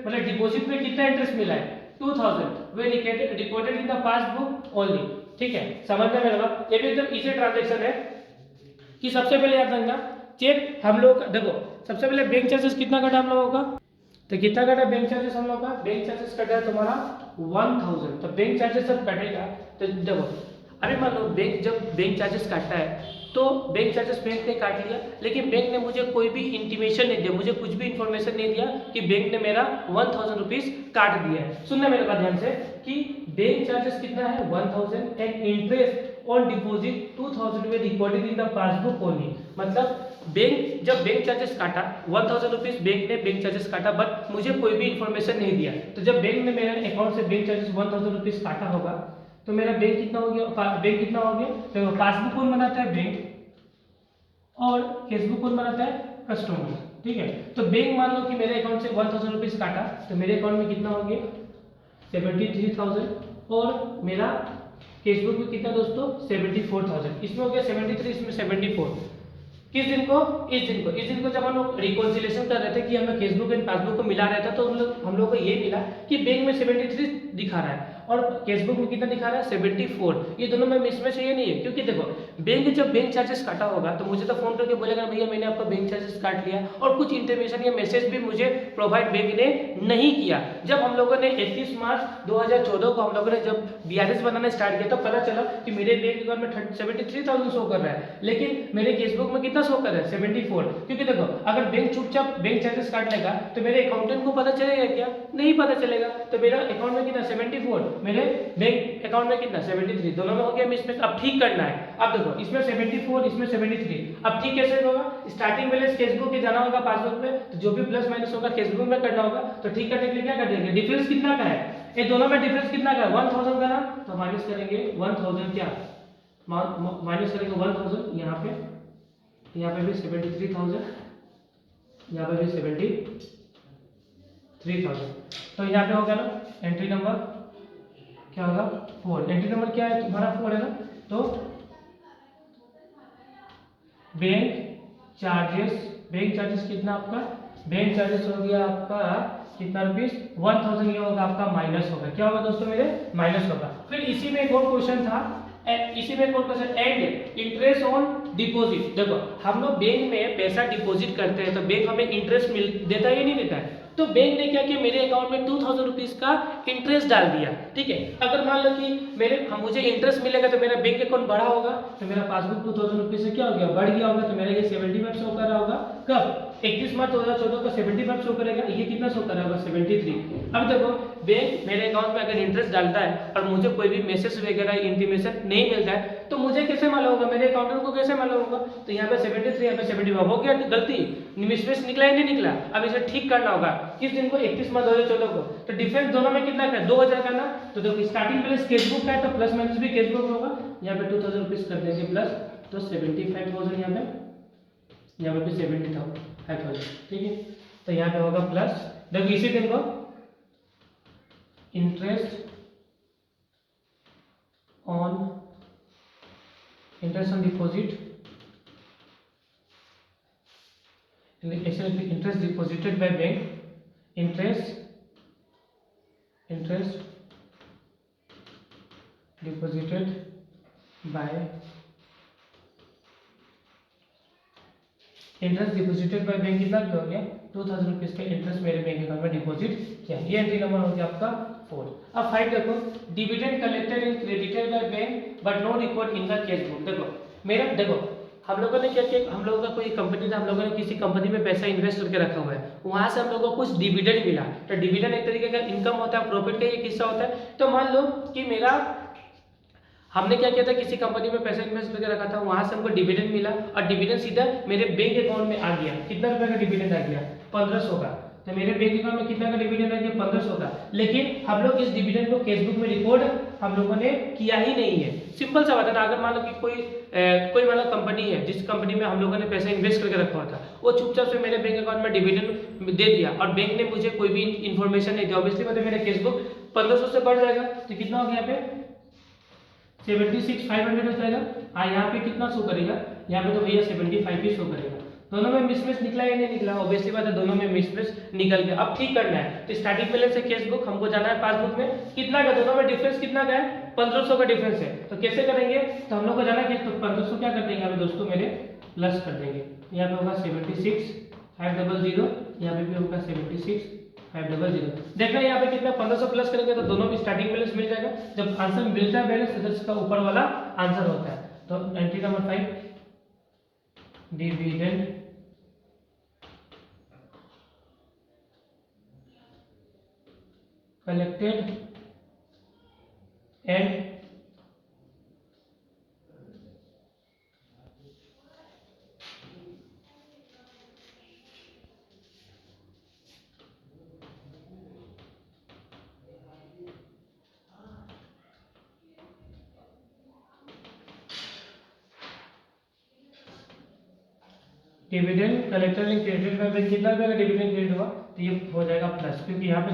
मतलब डिपॉजिट में कितना इंटरेस्ट मिला है, 2,000 were recorded in the passbook only. ठीक है, समझ में मेरा बात, ये भी एकदम इजी ट्रांजैक्शन है। कि सबसे पहले याद रखना, चेक हम लोग का, देखो सबसे पहले बैंक चार्जेस कितना कटा हम लोगों का, तो कितना कटा बैंक चार्जेस हम लोग का, बैंक चार्जेस कटा है तुम्हारा 1,000। तो बैंक चार्जेस जब कटेगा तो देखो, अरे मान लो बैंक जब बैंक चार्जेस काटता है तो बैंक चार्जेस बैंक ने काट लिया, लेकिन बैंक ने मुझे कोई भी इंटीमेशन नहीं दिया, मुझे कुछ भी इंफॉर्मेशन नहीं दिया कि बैंक ने मेरा 1,000 रुपीज काट दिया है। सुनना मेरे बात ध्यान से कि बैंक चार्जेस कितना है 1,000 and interest on deposit 2,000 were recorded in the passbook only. मतलब बैंक जब बैंक चार्जेस काटा 1,000 रुपीज बैंक ने बैंक चार्जेस काटा, बट मुझे कोई भी इंफॉर्मेशन नहीं दिया। तो जब बैंक ने मेरे अकाउंट से बैंक चार्जेस 1,000 रुपीज काटा होगा तो मेरा बैंक कितना हो गया, बैंक कितना हो गया, तो पासबुक कौन बनाता है, बैंक, और केसबुक कौन बनाता है, कस्टमर। ठीक है, तो बैंक मान लो कि मेरे अकाउंट से 1,000 रुपीज काटा, तो मेरे अकाउंट में कितना हो गया 73,000, और मेरा केसबुक में कितना दोस्तों 74,000। इसमें हो गया 73, इसमें 74। किस दिन को, इस दिन को जब हम लोग रिकॉन्सिलेशन कर रहे थे कि हमें केसबुक एंड पासबुक को मिला रहा था, तो हम लोग को ये मिला कि बैंक में 73 दिखा रहा है और केसबुक में कितना दिखा रहा है 74। ये दोनों में मिसमैच ये नहीं है, क्योंकि देखो बैंक जब बैंक चार्जेस काटा होगा तो मुझे तो फोन करके बोलेगा भैया मैंने आपका बैंक चार्जेस काट लिया, और कुछ इंफॉर्मेशन या मैसेज भी मुझे प्रोवाइड बैंक ने नहीं किया। जब हम लोगों ने 31 मार्च 2014 को हम लोगों ने जब BRS बनाना स्टार्ट किया तो पता चला कि मेरे बैंक अकाउंट में 73,000 शो कर रहा है, लेकिन मेरे केसबुक में कितना शो कर रहा है 74। क्योंकि देखो अगर बैंक चुपचाप बैंक चार्जेस काट लेगा तो मेरे अकाउंटेंट को पता चलेगा क्या, नहीं पता चलेगा। तो मेरा अकाउंट में कितना 74, मेरे बैंक अकाउंट में कितना 73, दोनों में हो गया मिसमैच। अब ठीक करना है, अब देखो इसमें 74 इसमें 73, अब ठीक कैसे होगा, स्टार्टिंग बैलेंस केसबुक के जाना होगा पासबुक में, तो जो भी प्लस माइनस होगा केसबुक में करना होगा। तो ठीक करने के लिए क्या कर देंगे, डिफरेंस कितना का है, ये दोनों में डिफरेंस कितना का है 1,000 का ना, तो माइनस करेंगे 1,000, क्या माइनस करेंगे 1,000, यहाँ पे भी 73,000, यहाँ पे भी 73,000। तो यहाँ पे हो गया ना एंट्री नंबर क्या होगा 4, एंट्री नंबर क्या है तुम्हारा 4 है ना। तो बैंक चार्जेस कितना आपका, बैंक चार्जेस हो गया आपका कितना रुपीस 1,000, ये होगा आपका माइनस होगा, क्या होगा दोस्तों मेरे माइनस होगा। फिर इसी में एक और क्वेश्चन था, एंड इंटरेस्ट ऑन डिपॉजिट। देखो हम लोग बैंक में पैसा डिपॉजिट करते हैं तो बैंक हमें इंटरेस्ट देता है या नहीं देता है, तो बैंक ने क्या किया, मेरे अकाउंट में 2000 रुपीज का इंटरेस्ट डाल दिया, ठीक है। अगर मान लो कि मुझे इंटरेस्ट मिलेगा तो मेरा बैंक अकाउंट बढ़ा होगा, तो मेरा पासबुक 2000 रुपीज से क्या हो गया, बढ़ गया होगा, तो मेरा ये 75 शो कर रहा होगा। कब, 31 मार्च 2014 को 75 शो करेगा, ये कितना शो कर रहा होगा, 73। अब देखो बैंक मेरे अकाउंट में अगर इंटरेस्ट डालता है और मुझे कोई भी मैसेज वगैरह इंटीमेशन नहीं मिलता है, तो मुझे कैसे मालूम होगा, मेरे अकाउंटेंट को कैसे मालूम होगा। तो यहाँ पे 73, यहाँ पे 75 हो गया, गलती मिसमेच निकला या नहीं निकला। अब इसे ठीक करना होगा, किस दिन को, 31 मार्च 2014 को। तो डिफरेंस दोनों में कितना का, 2000 का ना। तो देखो स्टार्टिंग बैलेंस कैशबुक का है, तो प्लस माइनस भी कैशबुक में होगा। यहाँ पे 2000 रुपीज कर देंगे प्लस, तो 75,000 यहाँ पे भी 75,000, ठीक है। तो यहाँ पे होगा प्लस, देखो इसी दिन को interest on deposit, interest deposited by bank, interest deposited by bank कितना हो गया, 2000 रुपीज का इंटरेस्ट मेरे बैंक अकाउंट में डिपॉजिट किया। ये एंट्री नंबर हो गया आपका 4। अब 5 देखो, dividend collected and credited by bank but no record in the cash book. देखो हम लोगों ने क्या किया, हम लोगों का कोई कंपनी था, हम लोगों ने किसी कंपनी में पैसा इन्वेस्ट करके रखा हुआ है, वहां से हम लोगों को कुछ डिविडेंड मिला। तो डिविडेंड एक तरीके का इनकम होता है, प्रॉफिट का ये किस्सा होता है। तो मान लो कि हमने क्या किया था, किसी कंपनी में पैसा इन्वेस्ट करके रखा था, वहां से हमको डिविडेंड मिला और डिविडेंड सीधा मेरे बैंक अकाउंट में आ गया। कितना रुपए का डिविडेंड आ गया, 1500 का। तो मेरे बैंक अकाउंट में कितना का डिविडेंड आ गया, 1500 का। लेकिन हम लोग इस डिविडेंड को केसबुक में रिकॉर्ड हम लोगों ने किया ही नहीं है। सिंपल सा बात है ना, अगर मान लो कि कोई मान लो कंपनी है, जिस कंपनी में हम लोगों ने पैसा इन्वेस्ट करके रखा हुआ था, वो चुपचाप से मेरे बैंक अकाउंट में डिविडेंड दे दिया और बैंक ने मुझे कोई भी इन्फॉर्मेशन नहीं दिया, ऑब्वियसली मतलब मेरा केसबुक 1500 से बढ़ जाएगा। तो कितना हो गया यहाँ पे 76,500 हो जाएगा। यहाँ पे कितना शो करेगा, यहाँ पे तो भैया 75 ही शो करेगा। दोनों में मिसमैच निकला या नहीं निकला, ऑब्वियसली बात है दोनों में मिसमैच निकल गया। अब ठीक करना है, तो स्टार्टिंग बैलेंस है केस बुक, हमको जाना है पासबुक में, कितना का दोनों में डिफरेंस कितना का है, 1500 का डिफरेंस है। तो कैसे करेंगे, तो हम लोग को जाना है, तो 1500 क्या कर देंगे यहाँ पे दोस्तों मेरे प्लस कर देंगे। यहाँ पे होगा 76,500, यहाँ पे भी होगा 76,500। देखना यहाँ पे कितना 1500 प्लस करेंगे तो दोनों में स्टार्टिंग बैलेंस मिल जाएगा। जब आंसर मिलता है बैलेंस तो इसका ऊपर वाला आंसर होता है। तो entry number 5, dividend collected and dividend collected and credited by bank, कितना रुपए का डिविडेंड क्रेडिट हुआ, तो ये हो जाएगा प्लस, क्योंकि यहाँ पे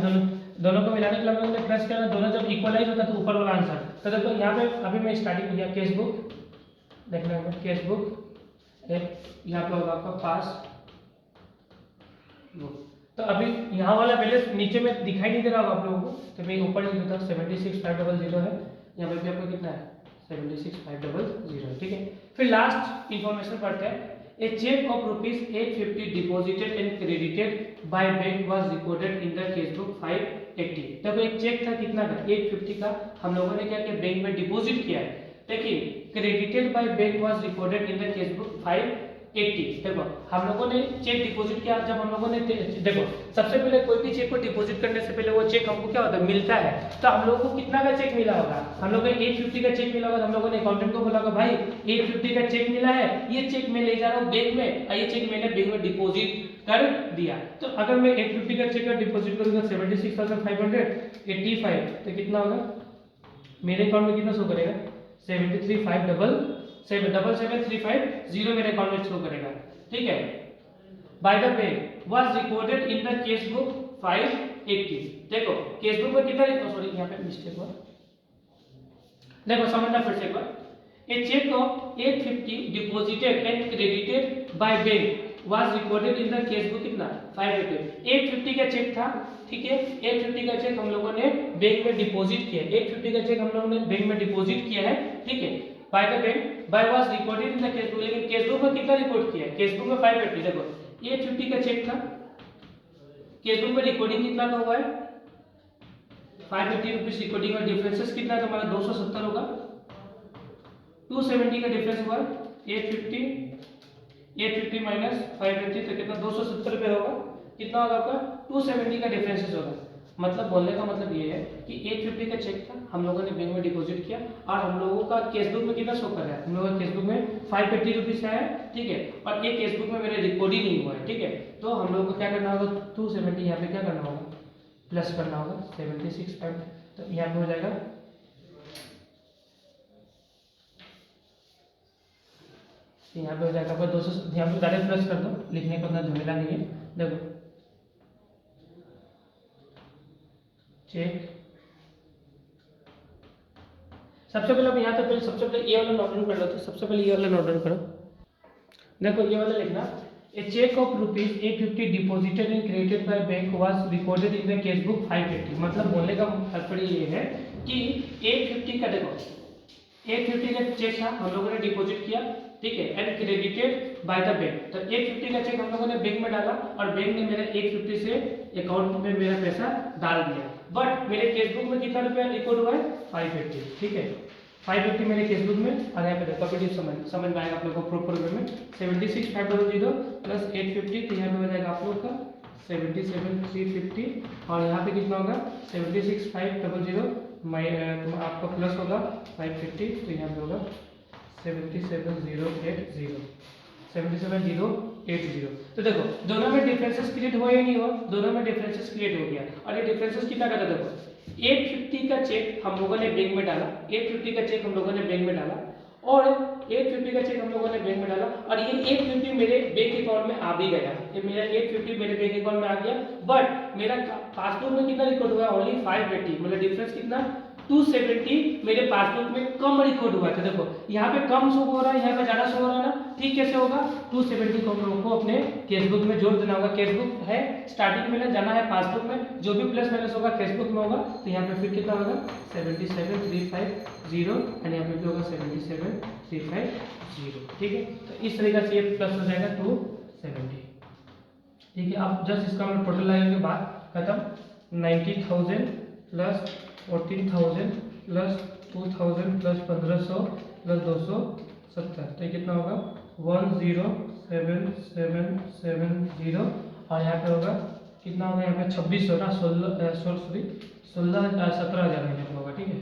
दोनों को मिलाने के लिए हम लोगों ने प्लस किया, दोनों जब इक्वलाइज होता है तो ऊपर वाला आंसर। तो देखो यहाँ पे अभी मैं स्टार्टिंग किया केस बुक, देखना है केस बुक यहाँ पे होगा आपका पास बुक। तो अभी यहाँ वाला बैलेंस नीचे में दिखाई नहीं दे रहा होगा आप लोगों को, तो मैं ऊपर लिख देता हूँ 76,500 है, यहाँ पे भी आपको कितना है 76,500, ठीक है। फिर लास्ट इंफॉर्मेशन पढ़ते हैं। A check of ₹850 deposited and credited by bank was recorded in the cashbook 580। देखो एक चेक था कितना का 850 का, हम लोगों ने क्या किया बैंक में डिपॉजिट किया है, लेकिन credited by bank was recorded in the casebook 580। देखो हम लोगों ने चेक डिपॉजिट किया, जब हम लोगों ने देखो सबसे पहले कोई भी चेक को डिपॉजिट करने से पहले वो चेक हमको क्या होता है मिलता है। तो हम लोगों को कितना का चेक मिला होगा, हम लोगों को 850 का चेक मिला होगा। हम लोगों ने अकाउंटेंट को बोला होगा भाई 850 का चेक मिला है, ये चेक मैं ले जा रहा हूँ बैंक में और ये चेक मैंने बैंक में डिपॉजिट कर दिया। तो अगर मैं 850 का चेक डिपॉजिट करूंगा 76,585, तो कितना होगा मेरे अकाउंट में कितना शो करेगा 77,577,735 मेरे अकाउंट में शो करेगा, ठीक है। By the way was recorded in the cash book 580। देखो केस बुक में कितना, सॉरी यहाँ पे मिस्टेक हुआ, देखो समझना फिर से एक बार। A cheque of 850 deposited and credited by bank was recorded in the cash book कितना 580। 850 का चेक था, ठीक है। 850 का चेक हम लोगों ने बैंक में डिपॉजिट किया, 850 का चेक हम लोगों ने बैंक में डिपॉजिट किया है, ठीक है। By the bank by was recorded in the cash book, लेकिन केस बुक में कितना रिकॉर्ड किया है, केस बुक में 580। देखो 850 का चेक था, केस बुक में रिकॉर्डिंग कितना का हुआ है 550 रुपीज रिकॉर्डिंग और डिफरेंसेस कितना है तुम्हारा 270 होगा। 270 का डिफरेंस हुआ 850 माइनस 550 तो कितना 270 रुपये होगा। कितना होगा आपका 270 का डिफरेंसेस होगा। मतलब बोलने का मतलब ये है कि 850 का चेक था, हम लोगों ने बैंक में डिपॉजिट किया और हम लोगों का केस बुक में कितना शो कर रहा है, हम लोगों का केस बुक में 550 रुपीज है, ठीक है। और ये केस बुक में मेरे रिकॉर्ड ही नहीं हुआ है, ठीक है। तो हम लोगों को क्या करना होगा 270 यहाँ पे क्या करना होगा प्लस करना होगा 76.5 तो यहाँ पे हो जाएगा यहाँ पे हो जाएगा आपका 200 यहाँ पे डायरेक्ट प्लस कर दो, लिखने का उतना झमेला नहीं है। देखो चेक सबसे पहले यहाँ तक पहले सबसे पहले ये वाला नोट डाउन कर लो। तो सबसे पहले ये वाला नोट डाउन करो। देखो ये वाला लिखना a cheque of rupees 850 deposited and credited by bank was recorded in the cash book 550। मतलब बोलने का तात्पर्य ये है कि 850 का देखो 850 का चेक था हम लोगों ने डिपॉजिट किया, ठीक है, and credited bye the bank. तो 850 का चेक हम लोगों ने बैंक में डाला और बैंक ने मेरा 850 से अकाउंट में मेरा पैसा डाल दिया। बट मेरे केस बुक में कितना रुपया रिकॉर्ड हुआ है 550, ठीक है। 550 मेरे केस बुक में और यहाँ पे देखो समझ में आएगा आप लोगों को प्रॉपर वे में 76,500 प्लस 850 तो यहाँ पे हो जाएगा आप लोग का 77,350 और यहाँ पे कितना होगा 76,500 तो आपका प्लस होगा 550 तो यहाँ पे होगा 77,080। तो देखो दोनों में डिफरेंसेस क्रिएट हुआ या नहीं हुआ, दोनों में डिफरेंसेस क्रिएट हो गया। और ये डिफरेंसेस कितना का था देखो 850 का चेक हम लोगों ने बैंक में डाला, 850 का चेक हम लोगों ने बैंक में डाला और 850 का चेक हम लोगों ने बैंक में डाला और ये 850 मेरे बैंक अकाउंट में आ भी गया। ये मेरा 850 मेरे बैंक अकाउंट में आ गया। बट मेरा पासबुक में कितना रिकॉर्ड हुआ ओनली 580, मतलब डिफरेंस कितना 270 मेरे पासबुक में कम रिकॉर्ड हुआ था। देखो यहाँ पे कम शो हो रहा है, यहाँ पे ज्यादा शो हो रहा है ना, ठीक कैसे होगा 270 को हम लोगों को अपने केस बुक में जोड़ देना होगा। केस बुक है स्टार्टिंग में ना जाना है पासबुक में, जो भी प्लस माइनस होगा केस बुक में होगा। तो यहाँ पे फिर कितना होगा 77,350 एंड यहाँ पे भी होगा 77,350, ठीक है। तो इस तरीके से ये प्लस हो जाएगा 270, ठीक है। अब जस्ट इसका हम टोटल लगाने के बाद खत्म 90,000 प्लस 14,000 प्लस 2,000 प्लस 1,500 प्लस 270 तो ये कितना होगा 107,770 और यहाँ पे होगा कितना होगा यहाँ पे 2600 ना 17,000 होगा, ठीक है।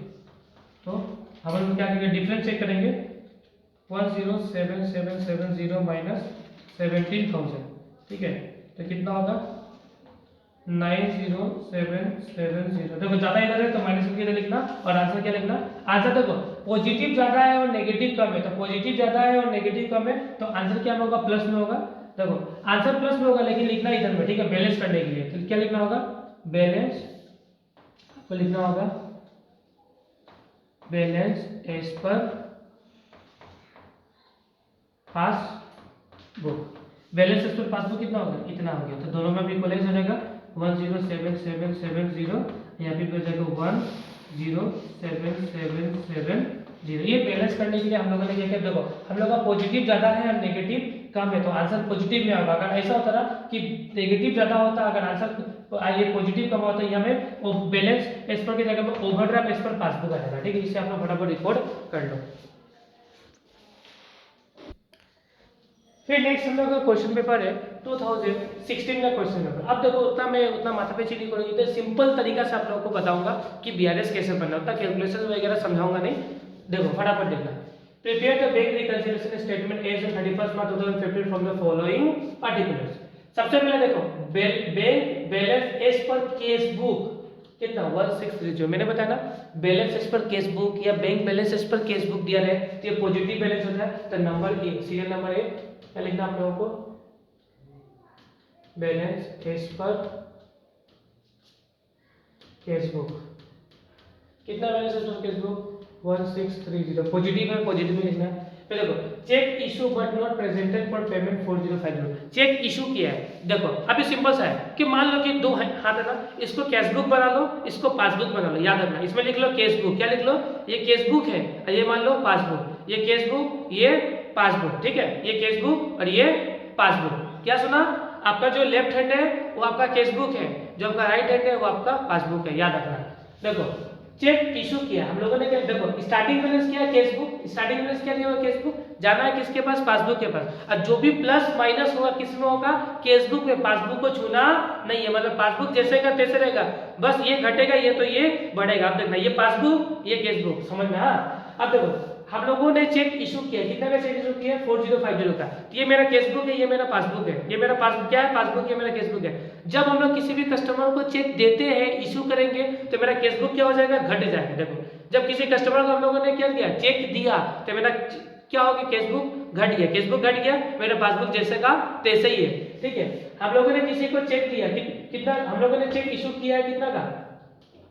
तो हम लोग क्या करेंगे डिफरेंस चेक करेंगे 107,770 माइनस 17,000, ठीक है। तो कितना होगा 90770। देखो ज्यादा इधर है तो माइनस करके इधर लिखना और आंसर क्या लिखना। आंसर देखो पॉजिटिव ज्यादा है और नेगेटिव कम है, तो पॉजिटिव ज्यादा है और नेगेटिव कम है तो आंसर क्या होगा प्लस में होगा। देखो आंसर प्लस में होगा लेकिन लिखना इधर में, ठीक है, बैलेंस करने के लिए। तो क्या लिखना होगा बैलेंस, आपको लिखना होगा balance as per passbook. Balance as per passbook कितना होगा इतना हो गया, तो दोनों में भी इक्वलाइज हो जाएगा 107,770 यहाँ पे हो जाएगा 107,770। ये बैलेंस करने के लिए हम लोगों ने क्या किया, देखो हम लोग का पॉजिटिव ज्यादा है और नेगेटिव कम है तो आंसर पॉजिटिव में होगा। अगर ऐसा होता ना कि नेगेटिव ज्यादा होता अगर आंसर ये पॉजिटिव कम होता है हमें वो बैलेंस एज पर की जगह में ओवरड्राफ्ट एज पर पासबुक आ जाएगा, ठीक है। इससे आप लोग फटाफट रिकॉर्ड कर लो। फिर नेक्स्ट हम लोग का क्वेश्चन पेपर है 2016 का क्वेश्चन पेपर। अब देखो उतना माथापेची नहीं करूंगी, तो सिंपल तरीका से आप लोगों को बताऊंगा कि बीआरएस कैसे बनना, उतना कैलकुलेशन वगैरह समझाऊंगा नहीं। देखो फटाफट देखना। Prepare the bank reconciliation statement as on 31 March 2015 from the following particulars. सबसे पहले देखो bank balance as per cash book कितना 1630। मैंने बताया ना balance as per cash book या bank balance as per cash book दिया है तो ये पॉजिटिव बैलेंस होता है। तो number A serial number A क्या लिखना आप लोगों को balance as per cash book. कितना balance as per cash book 1630 positive है, पॉजिटिव में लिखना है। फिर देखो cheque issue but not presented for payment 4050। Cheque issue किया है, देखो अभी सिंपल सा है कि मान लो कि दो हाथ है ना, इसको कैश बुक बना लो इसको पासबुक बना लो। याद रखना इसमें लिख लो केस बुक, क्या लिख लो ये केस बुक है और ये मान लो पासबुक, ये केस बुक ये पासबुक, ठीक है, ये केस बुक और ये पासबुक। क्या सुना आपका जो लेफ्ट हैंड है वो आपका केस बुक है, जो आपका राइट हैंड है वो आपका पासबुक है, याद रखना। देखो चेक इशू किया हम लोगों ने, क्या देखो स्टार्टिंग बैलेंस क्या है, केस बुक, स्टार्टिंग बैलेंस क्या लिया हुआ केस बुक, जाना है किसके पास, पासबुक के पास, और जो भी प्लस माइनस होगा किस में होगा, केस बुक में, पासबुक को छूना नहीं है, मतलब पासबुक जैसे का तैसे रहेगा, बस ये घटेगा ये तो ये बढ़ेगा। अब देखना ये पासबुक ये केस बुक, समझ में। हाँ अब देखो हम लोगों ने चेक इशू किया, कितना का चेक इशू किया, 4050 का, ये मेरा केस बुक है, ये मेरा पासबुक है, ये मेरा पासबुक क्या है, पासबुक, ये मेरा केस बुक है। जब हम लोग किसी भी कस्टमर को चेक देते हैं, इशू करेंगे, तो मेरा केस बुक क्या हो जाएगा, घट जाएगा। देखो जब किसी कस्टमर को हम लोगों ने क्या दिया, चेक दिया, तो मेरा क्या हो गया, केस बुक घट गया, केस बुक घट गया, मेरा पासबुक जैसे का तैसे ही है। ठीक है, हम लोगों ने किसी को चेक दिया, कितना हम लोगों ने चेक इशू किया है, कितना का,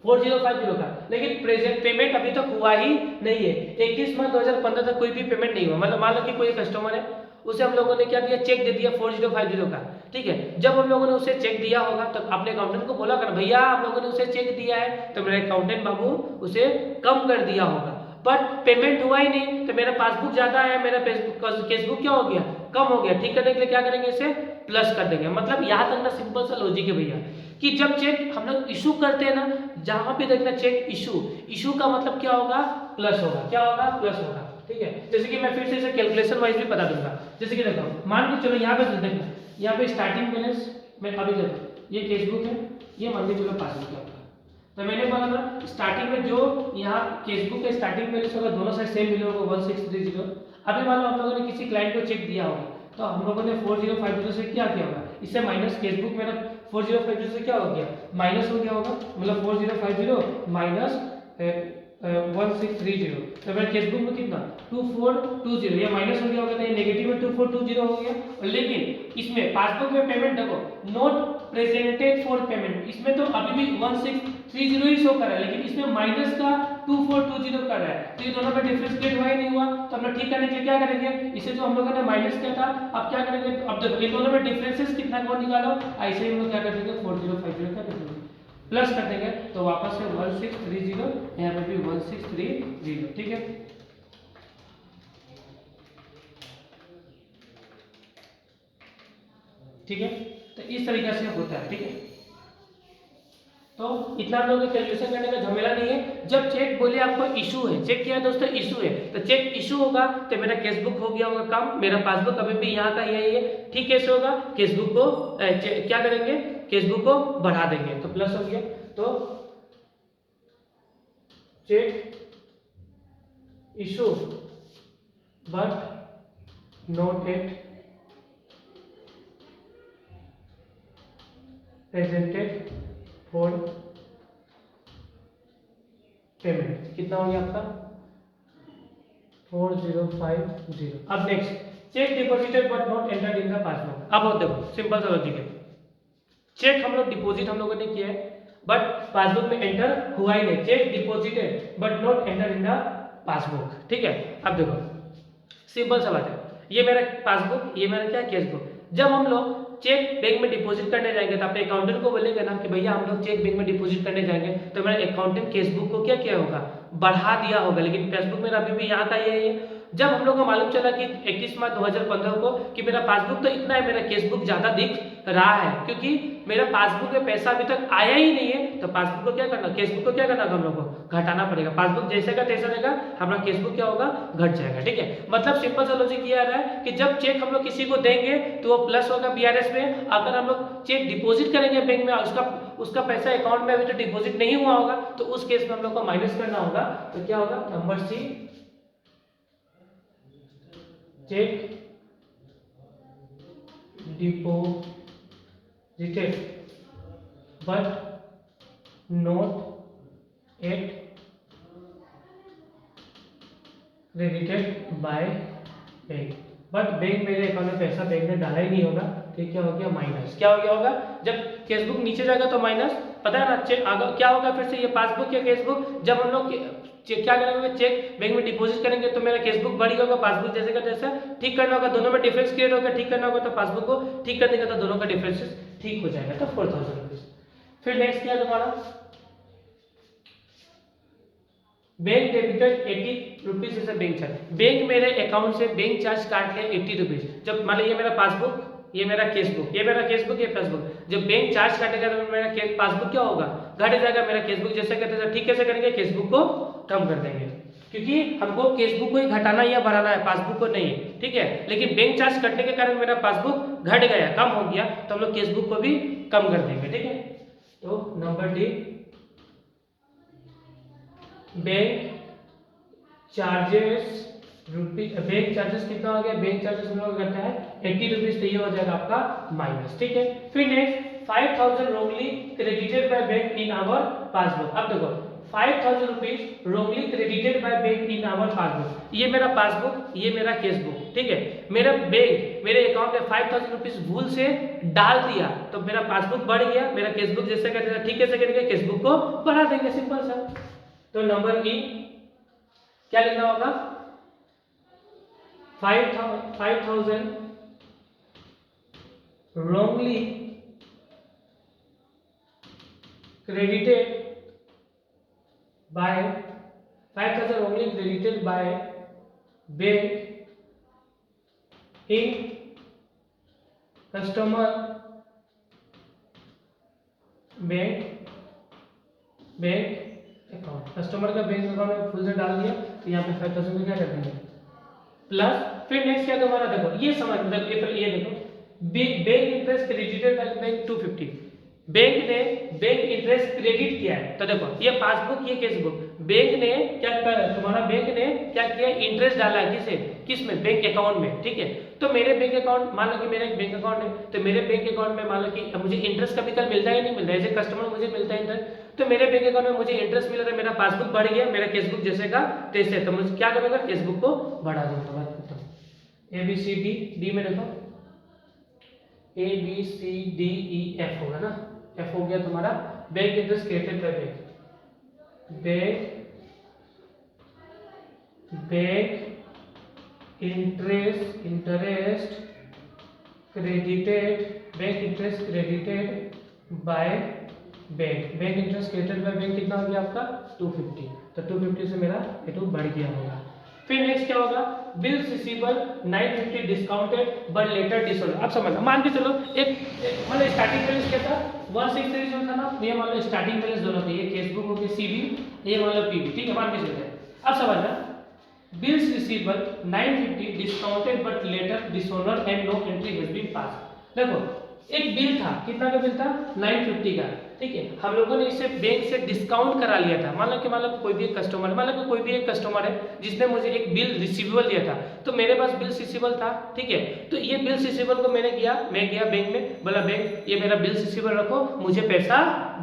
4050 का, लेकिन प्रेजेंट पेमेंट अभी तक हुआ ही नहीं है। 31 मार्च 2015 तक कोई भी पेमेंट नहीं हुआ। मतलब मान लो कि कोई कस्टमर है, उसे हम लोगों ने क्या दिया, चेक दे दिया 4050 का। ठीक है, जब हम लोगों ने उसे चेक दिया होगा तो अपने अकाउंटेंट को बोला कर, भैया हम लोगों ने उसे चेक दिया है, तो मेरा अकाउंटेंट बाबू उसे कम कर दिया होगा, बट पेमेंट हुआ ही नहीं, तो मेरा पासबुक ज्यादा है, मेरा केसबुक क्या हो गया, कम हो गया। ठीक करने के लिए क्या करेंगे, इसे प्लस कर देंगे। मतलब याद रखना सिंपल सा लॉजिक है भैया, कि जब चेक हम लोग इशू करते हैं ना, जहां पे देखना चेक इशू, इशू का मतलब क्या होगा, प्लस होगा, क्या होगा, प्लस होगा। ठीक है, जैसे कि मैं फिर से इसे कैलकुलेशन वाइज भी बता दूंगा। जैसे कि देखो मान के चलो यहाँ पे देखना, यहाँ पे स्टार्टिंग बैलेंस में अभी देखो ये केस बुक है, ये मान के चलो पासबुक है आपका। तो मैंने बोला ना स्टार्टिंग में जो यहाँ केस बुक है स्टार्टिंग बैलेंस होगा, दोनों साइड सेम मिले होगा 1630। अभी मान लो हम लोगों ने किसी क्लाइंट को चेक दिया होगा, तो हम लोगों ने 4050 से क्या किया होगा, इससे माइनस केस बुक मेरा 4050 से क्या हो गया, माइनस हो गया होगा, मतलब 4050 माइनस 1630, तो मेरा केस बुक में कितना 2420, ये माइनस हो गया होगा, तो ये नेगेटिव में 2420 हो गया। और लेकिन इसमें पासबुक में पेमेंट देखो नोट प्रेजेंटेड फॉर पेमेंट, इसमें तो अभी भी 1630 ही शो कर रहा है, लेकिन इसमें माइनस का 2420 कर रहा है, तो ये दोनों में डिफरेंस क्रिएट हुआ ही नहीं हुआ। तो हम लोग ठीक करने के लिए क्या करेंगे, इसे जो हम लोगों ने माइनस किया था, अब क्या करेंगे, अब देखो इन दोनों में डिफरेंसेस कितना कौन निकालो, ऐसे ही हम लोग क्या कर देंगे 4050 का कर देंगे, प्लस कर देंगे, तो वापस से 1630, यहाँ पे भी 1630। ठीक है, ठीक है, तो इस तरीके से होता है। ठीक है, तो इतना हम लोगों को कैलकुलेशन करने का झमेला नहीं है। जब चेक बोले आपको इशू है, चेक किया है दोस्तों इशू है, तो चेक इशू होगा तो मेरा केस बुक हो गया होगा कम, मेरा पासबुक अभी भी यहाँ का यही है। ठीक कैसे होगा, केस बुक को क्या करेंगे, केस बुक को बढ़ा देंगे, तो प्लस हो गया। तो cheque issue but not yet presented for payment, कितना हो गया आपका 4050। अब next cheque deposited but not entered in the passbook. अब देखो सिंपल सा लॉजिक है, चेक हम लोग डिपॉजिट हम लोगों ने किया है बट पासबुक में एंटर हुआ ही नहीं, check deposited but not enter in the passbook. ठीक है, अब देखो सिंपल सा बात है, ये मेरा पासबुक, ये मेरा क्या केस बुक। जब हम लोग चेक बैंक में डिपॉजिट करने जाएंगे तो अपने अकाउंटेंट को बोलेंगे ना कि भैया हम लोग चेक बैंक में डिपॉजिट करने जाएंगे, तो मेरा अकाउंटेंट केस बुक को क्या किया होगा, बढ़ा दिया होगा, लेकिन फेसबुक मेरा अभी भी यहाँ का ये है। जब हम लोग को मालूम चला कि 31 मार्च 2015 को कि मेरा पासबुक तो इतना है, मेरा केस बुक ज्यादा दिख रहा है, क्योंकि मेरा पासबुक में पैसा अभी तक आया ही नहीं है, तो पासबुक को क्या करना, केस बुक को क्या करना, तो हम लोग को घटाना पड़ेगा। पासबुक जैसे का तैसा रहेगा, हमारा केस बुक क्या होगा, घट जाएगा। ठीक है, मतलब सिंपल सा लॉजिक ये आ रहा है कि जब चेक हम लोग किसी को देंगे तो वो प्लस होगा बीआरएस में, अगर हम लोग चेक डिपॉजिट करेंगे बैंक में, उसका पैसा अकाउंट में अभी तो डिपॉजिट नहीं हुआ होगा, तो उस केस में हम लोग को माइनस करना होगा। तो क्या होगा, number C, cheque deposited but not yet credited by bank, but bank मेरे अकाउंट में पैसा बैंक ने डाला ही नहीं होगा, तो क्या हो गया माइनस। क्या हो गया होगा, जब केस बुक नीचे जाएगा तो माइनस, पता है ना चेक क्या होगा, फिर से ये पासबुक या केस बुक, जब हम लोग क्या करेंगे, चेक बैंक में डिपॉजिट करेंगे तो मेरा केस बुक बढ़ गया होगा, पासबुक जैसे का जैसा ठीक करना होगा, दोनों में डिफरेंस क्रिएट होगा, ठीक करना होगा, तो पासबुक को ठीक कर देंगे तो दोनों का डिफरेंस ठीक हो जाएगा, तो 4000 रुपीज। फिर नेक्स्ट क्या है तुम्हारा, bank debited 80 rupees bank charge, bank मेरे अकाउंट से बैंक चार्ज काट लिया 80 रुपीज। जब मान लीजिए मेरा पासबुक ये मेरा केस बुक, ये मेरा केस बुक, ये पासबुक। जब बैंक चार्ज काटेगा तो मेरा पासबुक क्या होगा, घट जाएगा। मेरा केस बुक जैसे करते थे ठीक कैसे करेंगे, केस बुक को कम कर देंगे, क्योंकि हमको केस बुक को ही घटाना या बढ़ाना है, पासबुक को नहीं, ठीक है। लेकिन बैंक चार्ज कटने के कारण मेरा पासबुक घट गया, कम हो गया, तो हम लोग केस बुक को भी कम कर देंगे, ठीक है। तो number D, bank charges bank charges कितना हो गया, बैंक चार्जेस हम लोग करता है 80 रुपीज, तो ये हो जाएगा आपका माइनस, ठीक है। फिर next 5000 wrongly credited by bank in our passbook. अब देखो 5000 rupees wrongly credited by bank in our passbook, ये मेरा पासबुक, ये मेरा केस बुक, ठीक है। मेरा बैंक मेरे अकाउंट में 5000 रुपीज भूल से डाल दिया, तो मेरा पासबुक बढ़ गया, मेरा केस बुक जैसे कहते थे ठीक कैसे करेंगे, केस बुक को बढ़ा देंगे, सिंपल सा। तो नंबर ई क्या लिखना होगा, 5000 wrongly credited by 5000 wrongly credited by bank in customer bank account, customer का बैंक अकाउंट में फुल से डाल दिया, तो यहाँ पे 5000 में क्या कर देंगे प्लस। फिर नेक्स्ट क्या तुम्हारा देखो, ये समझ ये देखो, bank interest credited by bank 250, bank ने बैंक इंटरेस्ट क्रेडिट किया है, तो देखो ये पासबुक, ये केस बुक, बैंक ने क्या कर, तुम्हारा बैंक ने क्या किया, इंटरेस्ट डाला है, किसे, किसमें, बैंक अकाउंट में, ठीक है। तो मेरे बैंक अकाउंट, मान लो कि मेरा एक बैंक अकाउंट है, तो मेरे बैंक अकाउंट में मान लो कि मुझे इंटरेस्ट कभी कल मिलता है नहीं मिलता है, एज ए कस्टमर मुझे मिलता है इंटरेस्ट, तो मेरे बैंक अकाउंट में मुझे इंटरेस्ट मिल रहा है, मेरा पासबुक बढ़ गया, मेरा केस बुक जैसे का तैसे, तो मुझे क्या करूंगा, केस बुक को बढ़ा दूंगा। बात करता हूं, A B C D, D में देखो A B C D E F होगा ना, एफ हो गया तुम्हारा bank interest credited by bank interest credited by bank interest credited by bank कितना हो गया आपका 250, तो 250 से मेरा ये तो बढ़ गया होगा। फिर नेक्स्ट क्या होगा, bills receivable 950 discounted but later disorder. अब समझना, मान के चलो एक मतलब स्टार्टिंग बैलेंस क्या था 1630 था ना, ये मान लो स्टार्टिंग बैलेंस दोनों थे, ये केस बुक हो गया सीबी, ये मान लो पीबी, ठीक है, मान के चलते हैं। अब समझना, bills receivable 950 discounted but later dishonoured and no entry has been pass. देखो एक बिल था, कितना का बिल था 950 का, ठीक है। हम लोगों ने इसे बैंक से डिस्काउंट करा लिया था, मान लो कोई भी एक कस्टमर, मान लो कोई भी एक कस्टमर है जिसने मुझे एक बिल रिसीवेबल दिया था, तो मेरे पास बिल रिसीवेबल था, ठीक है। तो ये बिल रिसीवेबल को मैं गया बैंक में, बोला बैंक ये मेरा बिल रिसीवेबल रखो, मुझे पैसा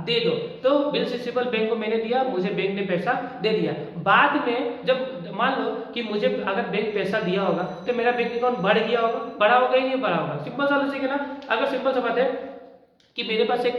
दे दो, तो बिल रिसीवेबल बैंक को मैंने दिया, मुझे बैंक ने पैसा दे दिया। बाद में जब मान लो कि मुझे अगर बैंक पैसा दिया होगा, तो मेरा बैंक अकाउंट बढ़ गया होगा, बड़ा होगा ही नहीं बड़ा होगा, सिंपल सा लॉजिक है ना। अगर सिंपल सा बात है कि मेरे पास एक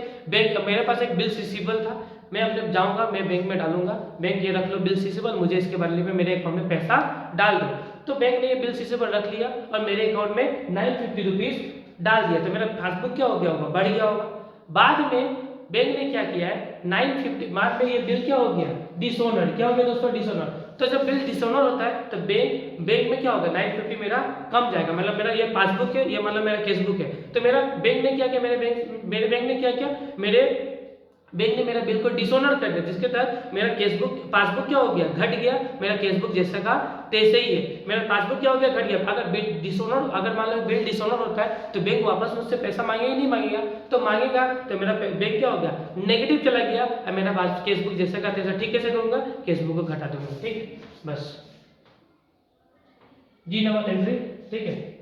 बिल रिसीवेबल था, मैं अपने जाऊंगा, मैं बैंक में डालूंगा, बैंक ये रख लो बिल रिसीवेबल, मुझे इसके बदले में मेरे अकाउंट में पैसा डाल दो, तो बैंक ने ये बिल रिसीवेबल रख लिया और मेरे अकाउंट में 950 रुपीज डाल दिया, तो मेरा पासबुक क्या हो गया होगा, बढ़ गया होगा। बाद में बैंक ने क्या किया है 950, बाद में ये बिल क्या हो गया डिसऑनर, क्या हो गया दोस्तों डिसऑनर। तो जब बिल डिसऑनर होता है तो बैंक में क्या होगा 950 मेरा कम जाएगा, मतलब मेरा ये पासबुक है, ये मतलब मेरा केस बुक है, तो मेरा बैंक ने क्या किया, मेरे बैंक ने क्या किया, मेरे बैंक ने मेरा बिल को डिसऑनर कर दिया, जिसके तहत मेरा केस बुक पासबुक क्या हो गया घट गया, मेरा केस बुक जैसा का तैसे ही है, मेरा पासबुक क्या हो गया घट गया। अगर बिल डिसऑनर, अगर मान लो बिल डिसऑनर होता है तो बैंक वापस मुझसे पैसा मांगेगा नहीं मांगेगा, तो मांगेगा तो मेरा बैंक क्या हो गया नेगेटिव चला गया और मेरा पास केस बुक जैसा का तैसा, ठीक कैसे करूंगा केस बुक को घटा दूंगा, ठीक बस जी नंबर एंट्री, ठीक है।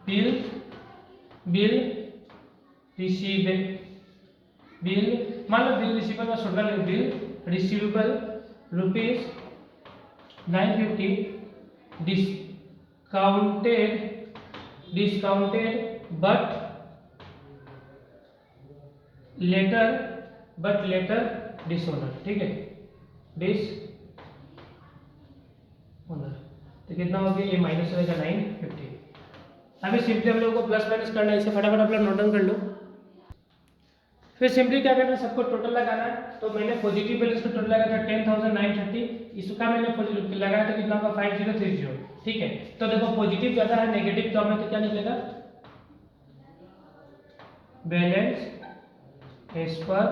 बिल मान लो बिल रिसीवेबल में छोटा ले, bill receivable rupees 950 discounted but letter dishonour, ठीक है डिसऑनर, तो कितना हो गया ये माइनस हो जाएगा 950। अभी सिंपली हम लोगों को प्लस माइनस करना है, इसे फटाफट अपना नोट डाउन कर लो। फिर सिंपली क्या करना है, सबको टोटल लगाना है। तो मैंने पॉजिटिव बैलेंस का टोटल लगाया था 10,930, इसका मैंने लगाया था कितना होगा 5030, ठीक है। तो देखो पॉजिटिव ज़्यादा है नेगेटिव कम है, तो क्या निकलेगा बैलेंस एज पर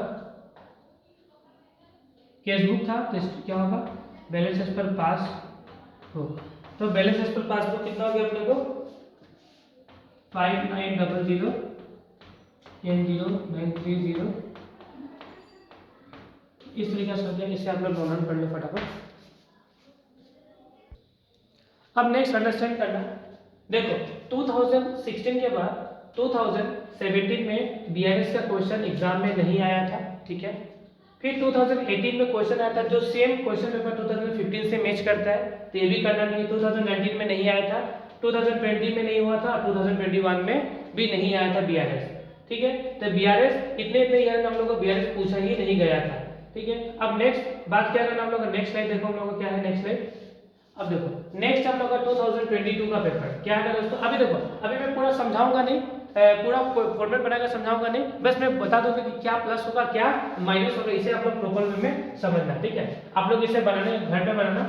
केसबुक था, तो क्या होगा बैलेंस एज पर पास बुक। तो बैलेंस एज पर पास बुक कितना हो गया अपने को 5900 10,930, इस तरीके से हो गया। इसे आप लोग नोट कर लो फटाफट। अब नेक्स्ट अंडरस्टैंड करना, देखो 2016 के बाद 2017 में बीआरएस का क्वेश्चन एग्जाम में नहीं आया था, ठीक है। फिर 2018 में क्वेश्चन आया था जो सेम क्वेश्चन पेपर 2015 से मैच करता है, तो ये भी करना नहीं है। 2019 में नहीं आया था, 2020 में नहीं हुआ था, 2021 में भी नहीं आया था बीआरएस, ठीक है। तो बीआरएस इतने ईयर हम लोग को बीआरएस पूछा ही नहीं गया था, ठीक है। अब नेक्स्ट बात क्या करना हम लोग, नेक्स्ट स्लाइड देखो हम लोग को क्या है नेक्स्ट स्लाइड। अब देखो नेक्स्ट हम लोग का 2022 का पेपर क्या है दोस्तों। अभी देखो अभी मैं पूरा समझाऊंगा नहीं, पूरा फॉर्मेट बनाकर समझाऊंगा नहीं, बस मैं बता दूंगा कि क्या प्लस होगा क्या माइनस होगा, इसे आप लोग प्रॉपर वे में समझना, ठीक है। आप लोग इसे बनाने घर पे बनाना।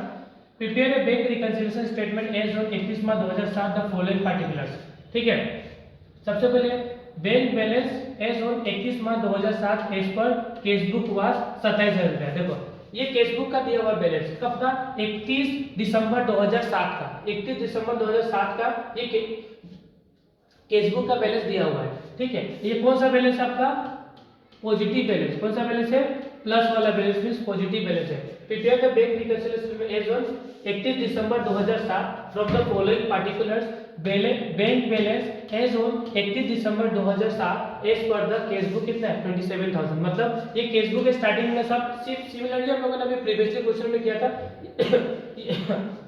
Prepare a bank reconciliation statement as on 31 March 2007 the following particulars, ठीक है। सबसे पहले bank balance as on 31 March 2007 as per cashbook was 27,000 रुपया। देखो ये केसबुक का दिया हुआ बैलेंस कब का 31 दिसंबर 2007 का, 31 दिसंबर 2007 का ये केसबुक का बैलेंस दिया हुआ है, ठीक है। ये कौन सा बैलेंस है आपका पॉजिटिव बैलेंस, कौन सा बैलेंस है प्लस वाला बैलेंस मींस पॉजिटिव बैलेंस है। Prepare the bank reconciliation as on 31 December 2007 from the following particulars bank balance as on 31 December 2007 as per the cash book कितना है 27,000। मतलब ये केसबुक स्टार्टिंग में सब सिमिलरली हम लोगों ने अभी प्रीवियसली क्वेश्चन में किया था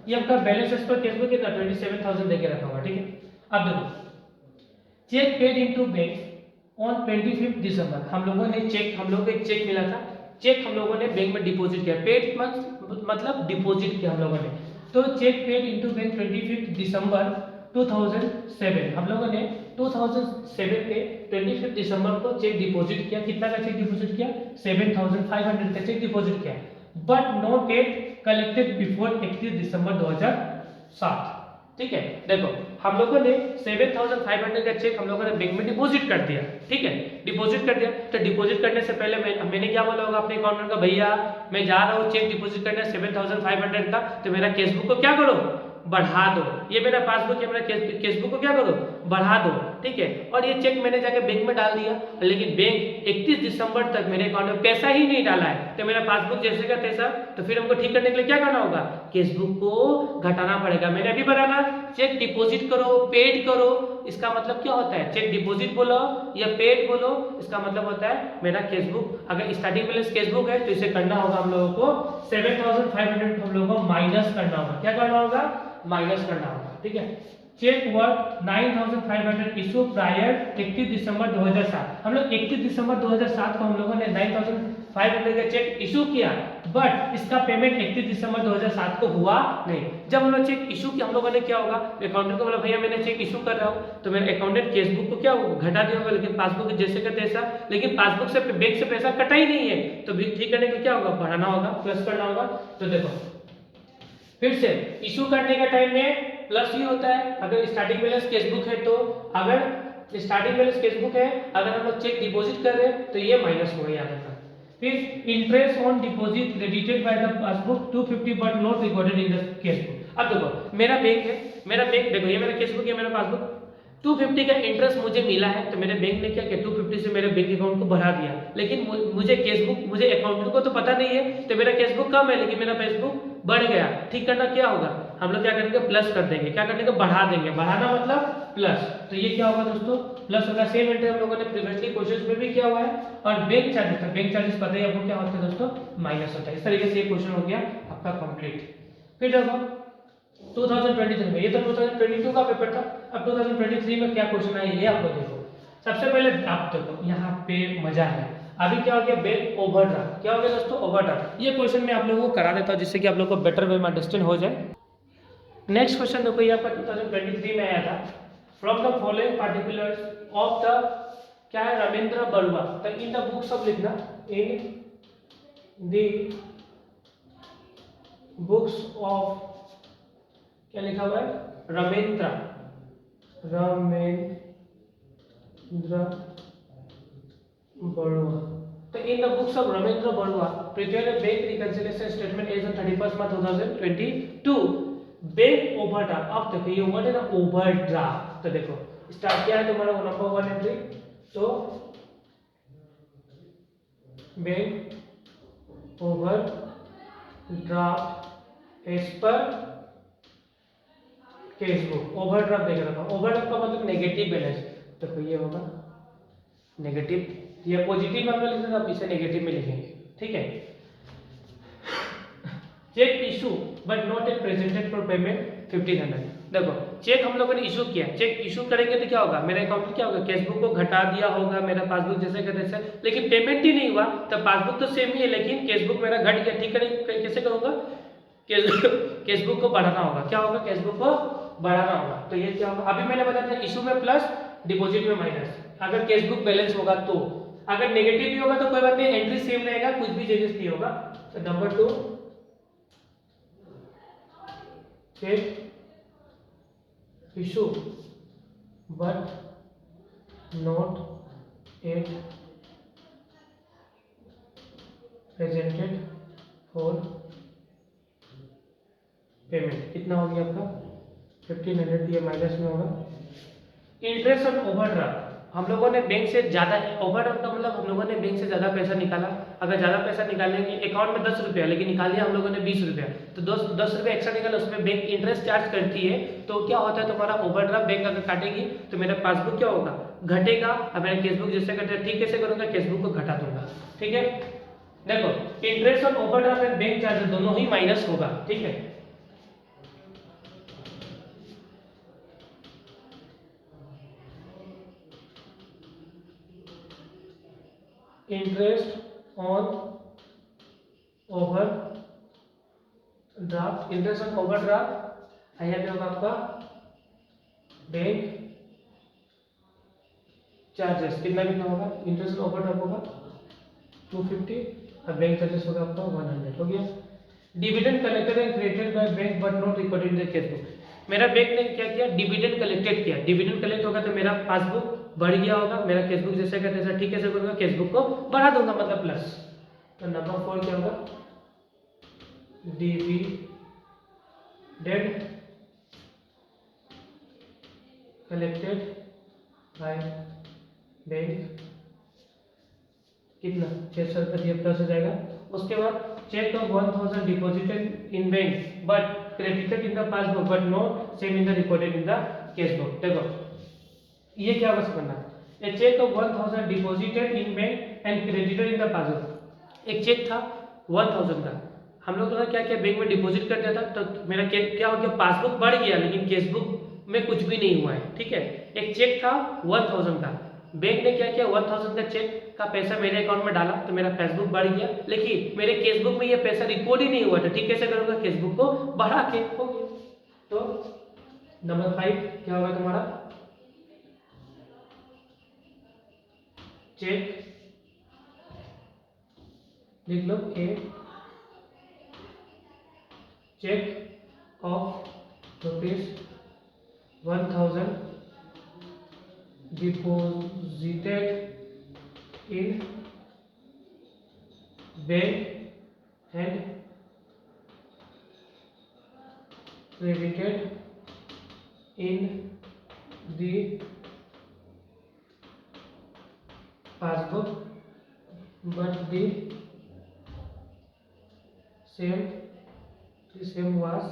ये आपका बैलेंस एज पर केसबुक कितना 27,000 देके रखा हुआ, ठीक है। अब देखो cheque paid into bank on 25 December, हम लोगों ने चेक, हम लोगों को एक चेक मिला था, चेक हम लोगों ने बैंक में डिपॉजिट किया, पेड मतलब डिपॉजिट किया हम लोगों ने। तो चेक पेड इनटू बैंक 25 दिसंबर 2007, हम लोगों ने 2007 के 25 दिसंबर को चेक डिपॉजिट किया। कितना का चेक डिपॉजिट किया 7,500 का चेक डिपॉजिट किया, but no date collected before 31 December 2007, ठीक है। देखो हम लोगों ने 7,500 का चेक हम लोगों ने बैंक में डिपॉजिट कर दिया, ठीक है, डिपॉजिट कर दिया। तो डिपॉजिट करने से पहले मैंने क्या बोला होगा अपने अकाउंटेंट का, भैया मैं जा रहा हूँ चेक डिपॉजिट करने 7,500 का, तो मेरा केसबुक को क्या करो बढ़ा दो, ये मेरा पासबुक है, मेरा केसबुक को क्या करो बढ़ा दो, ठीक है। और ये चेक मैंने जाके बैंक में डाल दिया, लेकिन बैंक 31 दिसंबर तक मेरे अकाउंट में पैसा ही नहीं डाला है, तो मेरा पासबुक जैसे का तैसा। तो फिर हमको ठीक करने के लिए क्या करना होगा केसबुक को घटाना पड़ेगा। मैंने अभी बताना चेक डिपॉजिट करो पेड करो, इसका मतलब क्या होता है चेक डिपॉजिट बोलो या पेड बोलो, इसका मतलब होता है मेरा केसबुक अगर स्टार्टिंग बैलेंस केसबुक है तो इसे करना होगा हम लोगों को 7,500 हम लोगों को माइनस करना होगा। क्या करना होगा माइनस करना होगा, ठीक है। Check worth 9,500 issue prior 31 December 2007, हम लोग 31 दिसंबर 2007 को हम लोगों ने 9,500 का चेक इशू किया, बट इसका पेमेंट 31 दिसंबर 2007 को हुआ नहीं। जब हम लोग चेक इशू किया हम लोगों ने क्या होगा अकाउंटेंट को बोला भैया मैंने चेक इशू कर रहा हूँ, तो मेरे अकाउंटेंट केसबुक को क्या घटा दिया होगा, लेकिन पासबुक जैसे का तैसा, लेकिन पासबुक से बैंक से पैसा कटा ही नहीं है, तो ठीक करने के लिए क्या होगा बढ़ाना होगा प्लस करना होगा। तो देखो फिर से इशू करने के टाइम में प्लस ही होता है अगर स्टार्टिंग बैलेंस केसबुक है, तो अगर स्टार्टिंग बैलेंस केसबुक है अगर हम लोग चेक डिपॉजिट कर रहे हैं तो ये माइनस होगा याद रखना। फिर interest on deposit credited by the passbook 250 but not recorded in the casebook. अब देखो मेरा बैंक है, मेरा बैंक देखो ये मेरा केसबुक है, मेरा पासबुक 250 का इंटरेस्ट मुझे मिला है, तो मेरे बैंक ने क्या किया 250 से मेरे बैंक अकाउंट को बढ़ा दिया, लेकिन मुझे केसबुक मुझे अकाउंटेंट को तो पता नहीं है, तो मेरा केसबुक कम है लेकिन मेरा फेसबुक बढ़ गया। ठीक करना क्या होगा हम लोग क्या करेंगे प्लस कर देंगे, क्या करने का बढ़ा देंगे, बढ़ाना मतलब प्लस, तो ये क्या होगा दोस्तों प्लस होगा। सेम एंट्री हम लोगों ने प्रीवियसली क्वेश्चन में भी किया हुआ है। और बैंक चार्जेस था, बैंक चार्जेस पता ही आपको क्या होता है दोस्तों माइनस होता है। इस तरीके से ये क्वेश्चन हो गया आपका कंप्लीट। फिर देखो 2023 में, ये तो 2022 का पेपर था, अब 2023 में क्या क्वेश्चन आया ये आप लोग देखो। सबसे पहले आप देखो यहाँ पे मजा है, अभी क्या हो गया बैंक ओवरड्राफ्ट, क्या हो गया दोस्तों ओवरड्राफ्ट। ये क्वेश्चन मैं आप लोगों को करा देता हूँ जिससे कि आप लोगों को बेटर वे में अंडरस्टैंड हो जाए। नेक्स्ट क्वेश्चन देखो ये आपका 2023 में आया था, from the following particulars of the क्या है, रमेंद्र बरुआ। तो इन द बुक्स ऑफ लिखना, इन द बुक्स ऑफ, क्या लिखा हुआ है, रमेंद्र बरुआ। तो in the books of Ramendra Barua prepare a bank reconciliation statement as on 31 March 2022 bank overdraft. अब देखो ये वर्ड है ना ओवरड्राफ्ट, तो देखो स्टार्ट किया है तुम्हारा नंबर 1 एंट्री, तो bank overdraft as per cash book. Overdraft देख रहा था, ओवरड्राफ्ट का मतलब नेगेटिव बैलेंस। देखो ये होगा नेगेटिव, ये पॉजिटिव में हम लोग लिखते हैं, आप इसे नेगेटिव में लिखेंगे, ठीक है। Cheque issue but not yet presented for payment 1500। देखो चेक हम लोगों ने इशू किया, चेक इशू करेंगे तो क्या होगा, मेरे अकाउंट में क्या होगा, कैशबुक को घटा दिया होगा, मेरा पासबुक जैसे का तैसे, लेकिन पेमेंट ही नहीं हुआ, तो पासबुक तो सेम ही है लेकिन कैशबुक मेरा घट गया, ठीक है। कैसे करूंगा, कैशबुक को बढ़ाना होगा, क्या होगा, कैशबुक को बढ़ाना होगा। तो ये क्या होगा, अभी मैंने बताया था इशू में प्लस, डिपॉजिट में माइनस। अगर कैशबुक बैलेंस होगा तो, अगर नेगेटिव भी होगा तो कोई बात नहीं, एंट्री सेम रहेगा, कुछ भी चेंजेस नहीं होगा। तो number 2 cheque issue but not yet presented for payment. कितना हो गया आपका 1500, ये माइनस में होगा। इंटरेस्ट ऑन ओवरड्राफ्ट, हम लोगों ने बैंक से ज्यादा, ओवरड्राफ्ट का मतलब हम लोगों ने बैंक से ज्यादा पैसा निकाला। अगर ज्यादा पैसा निकालेंगे, अकाउंट में 10 रुपया लेकिन निकाल लिया हम लोगों ने 20 रुपया, तो 10 रुपये एक्स्ट्रा निकाला, उसमें बैंक इंटरेस्ट चार्ज करती है। तो क्या होता है, तुम्हारा ओवरड्राफ्ट बैंक अगर काटेगी तो मेरा पासबुक क्या होगा, घटेगा। अब मेरा कैशबुक जैसे घटे, ठीक कैसे करूंगा, कैशबुक को घटा दूंगा, ठीक है। देखो interest on overdraft and bank charge दोनों ही माइनस होगा, ठीक है। Interest on overdraft, interest on overdraft यहाँ पे होगा आपका बैंक चार्जेस। कितना कितना होगा, इंटरेस्ट ऑन ओवरड्राफ्ट होगा 250 और बैंक चार्जेस होगा आपका 100, हो गया। Dividend collected and credited by bank but not recorded in the casebook. मेरा बैंक ने क्या किया, डिविडेंड कलेक्टेड किया, डिविडेंड कलेक्ट होगा तो मेरा पासबुक बढ़ गया होगा, मेरा कैशबुक जैसे का तैसा, ठीक कैसे करूंगा, कैशबुक को बढ़ा दूंगा, मतलब प्लस। तो नंबर 4 क्या होगा, डिविडेंड कलेक्टेड बाय बैंक, कितना 600 रुपये दिया, प्लस हो जाएगा। उसके बाद cheque of 1000 deposited in bank but credited in the passbook but not same in the recorded in the cashbook. देखो ये क्या बस करना है, a cheque of 1000 deposited in bank and credited in the passbook. एक चेक था 1000 का, हम लोग तो क्या किया, बैंक में डिपॉजिट कर दिया था, तो मेरा क्या हो गया, पासबुक बढ़ गया लेकिन कैशबुक में कुछ भी नहीं हुआ है, ठीक है। एक चेक था 1000 का, बैंक ने क्या किया, 1000 का चेक का पैसा मेरे अकाउंट में डाला तो मेरा पासबुक बढ़ गया, लेकिन मेरे कैशबुक में ये पैसा रिकॉर्ड ही नहीं हुआ था, ठीक कैसे करूंगा, कैशबुक को बढ़ा के, हो गया। तो नंबर 5 क्या होगा तुम्हारा, चेक लिख लो, ए cheque of ₹1000 deposited in bank and credited in the passbook but the same was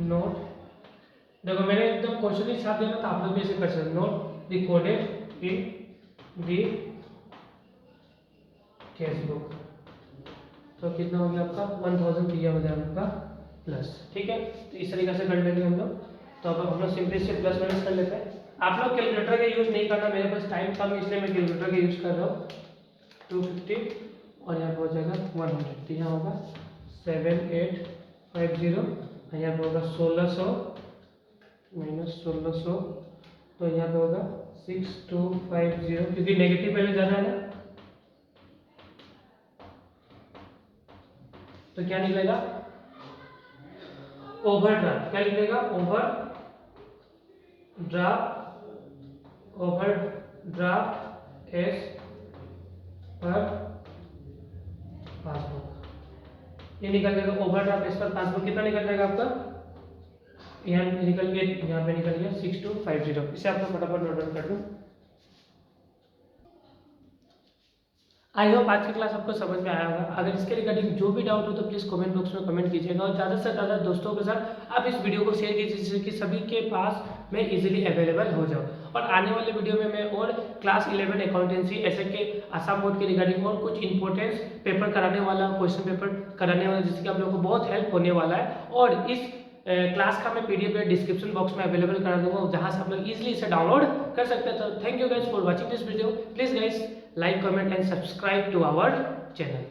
not, देखो मैंने एकदम क्वेश्चन ही साथ देना था, आप लोग भी ऐसे कर सकते, note recorded in the cashbook. तो कितना हो गया आपका 1000 दिया हो जाएगा आपका प्लस, ठीक है। तो इस तरीके से कर लेंगे हम लोग। तो अब हम लोग सिंपली से प्लस माइनस कर लेते हैं। आप लोग कैलकुलेटर का यूज नहीं करना, मेरे पास टाइम कम है इसलिए मैं कैलकुलेटर का यूज कर रहा हूँ। 250 और यहाँ पर हो जाएगा 100, तो यहाँ होगा 7850 और यहाँ पर होगा 1600 -1600, तो यहाँ पे होगा 6250, क्योंकि नेगेटिव पहले जाना है ना, तो क्या निकलेगा ओवरड्राफ्ट। क्या निकलेगा ओवरड्राफ्ट एस पर पासबुक, ये निकल जाएगा ओवरड्राफ्ट एस पर पासबुक। कितना निकल जाएगा आपका, यहाँ निकल गया, यहाँ पे निकल गया 6250। इसे आपको फटाफट नोट डाउन कर दूं। आई होप आज की क्लास आपको समझ में आया होगा। अगर इसके रिगार्डिंग जो भी डाउट हो तो प्लीज़ कमेंट बॉक्स में कमेंट कीजिएगा, और ज़्यादा से ज़्यादा दोस्तों के साथ आप इस वीडियो को शेयर कीजिए, जिससे कि सभी के पास मैं इजीली अवेलेबल हो जाऊँ। और आने वाले वीडियो में मैं और क्लास 11 अकाउंटेंसी ऐसे के आसाम बोर्ड के रिगार्डिंग और कुछ इंपॉर्टेंस पेपर कराने वाला, क्वेश्चन पेपर कराने वाला, जिससे कि आप लोगों को बहुत हेल्प होने वाला है। और इस क्लास का मैं पीडीएफ डिस्क्रिप्शन बॉक्स में अवेलेबल करा दूंगा, जहां से आप लोग इजीली इसे डाउनलोड कर सकते हैं। तो thank you guys for watching this video. Please guys like, comment and subscribe to our channel.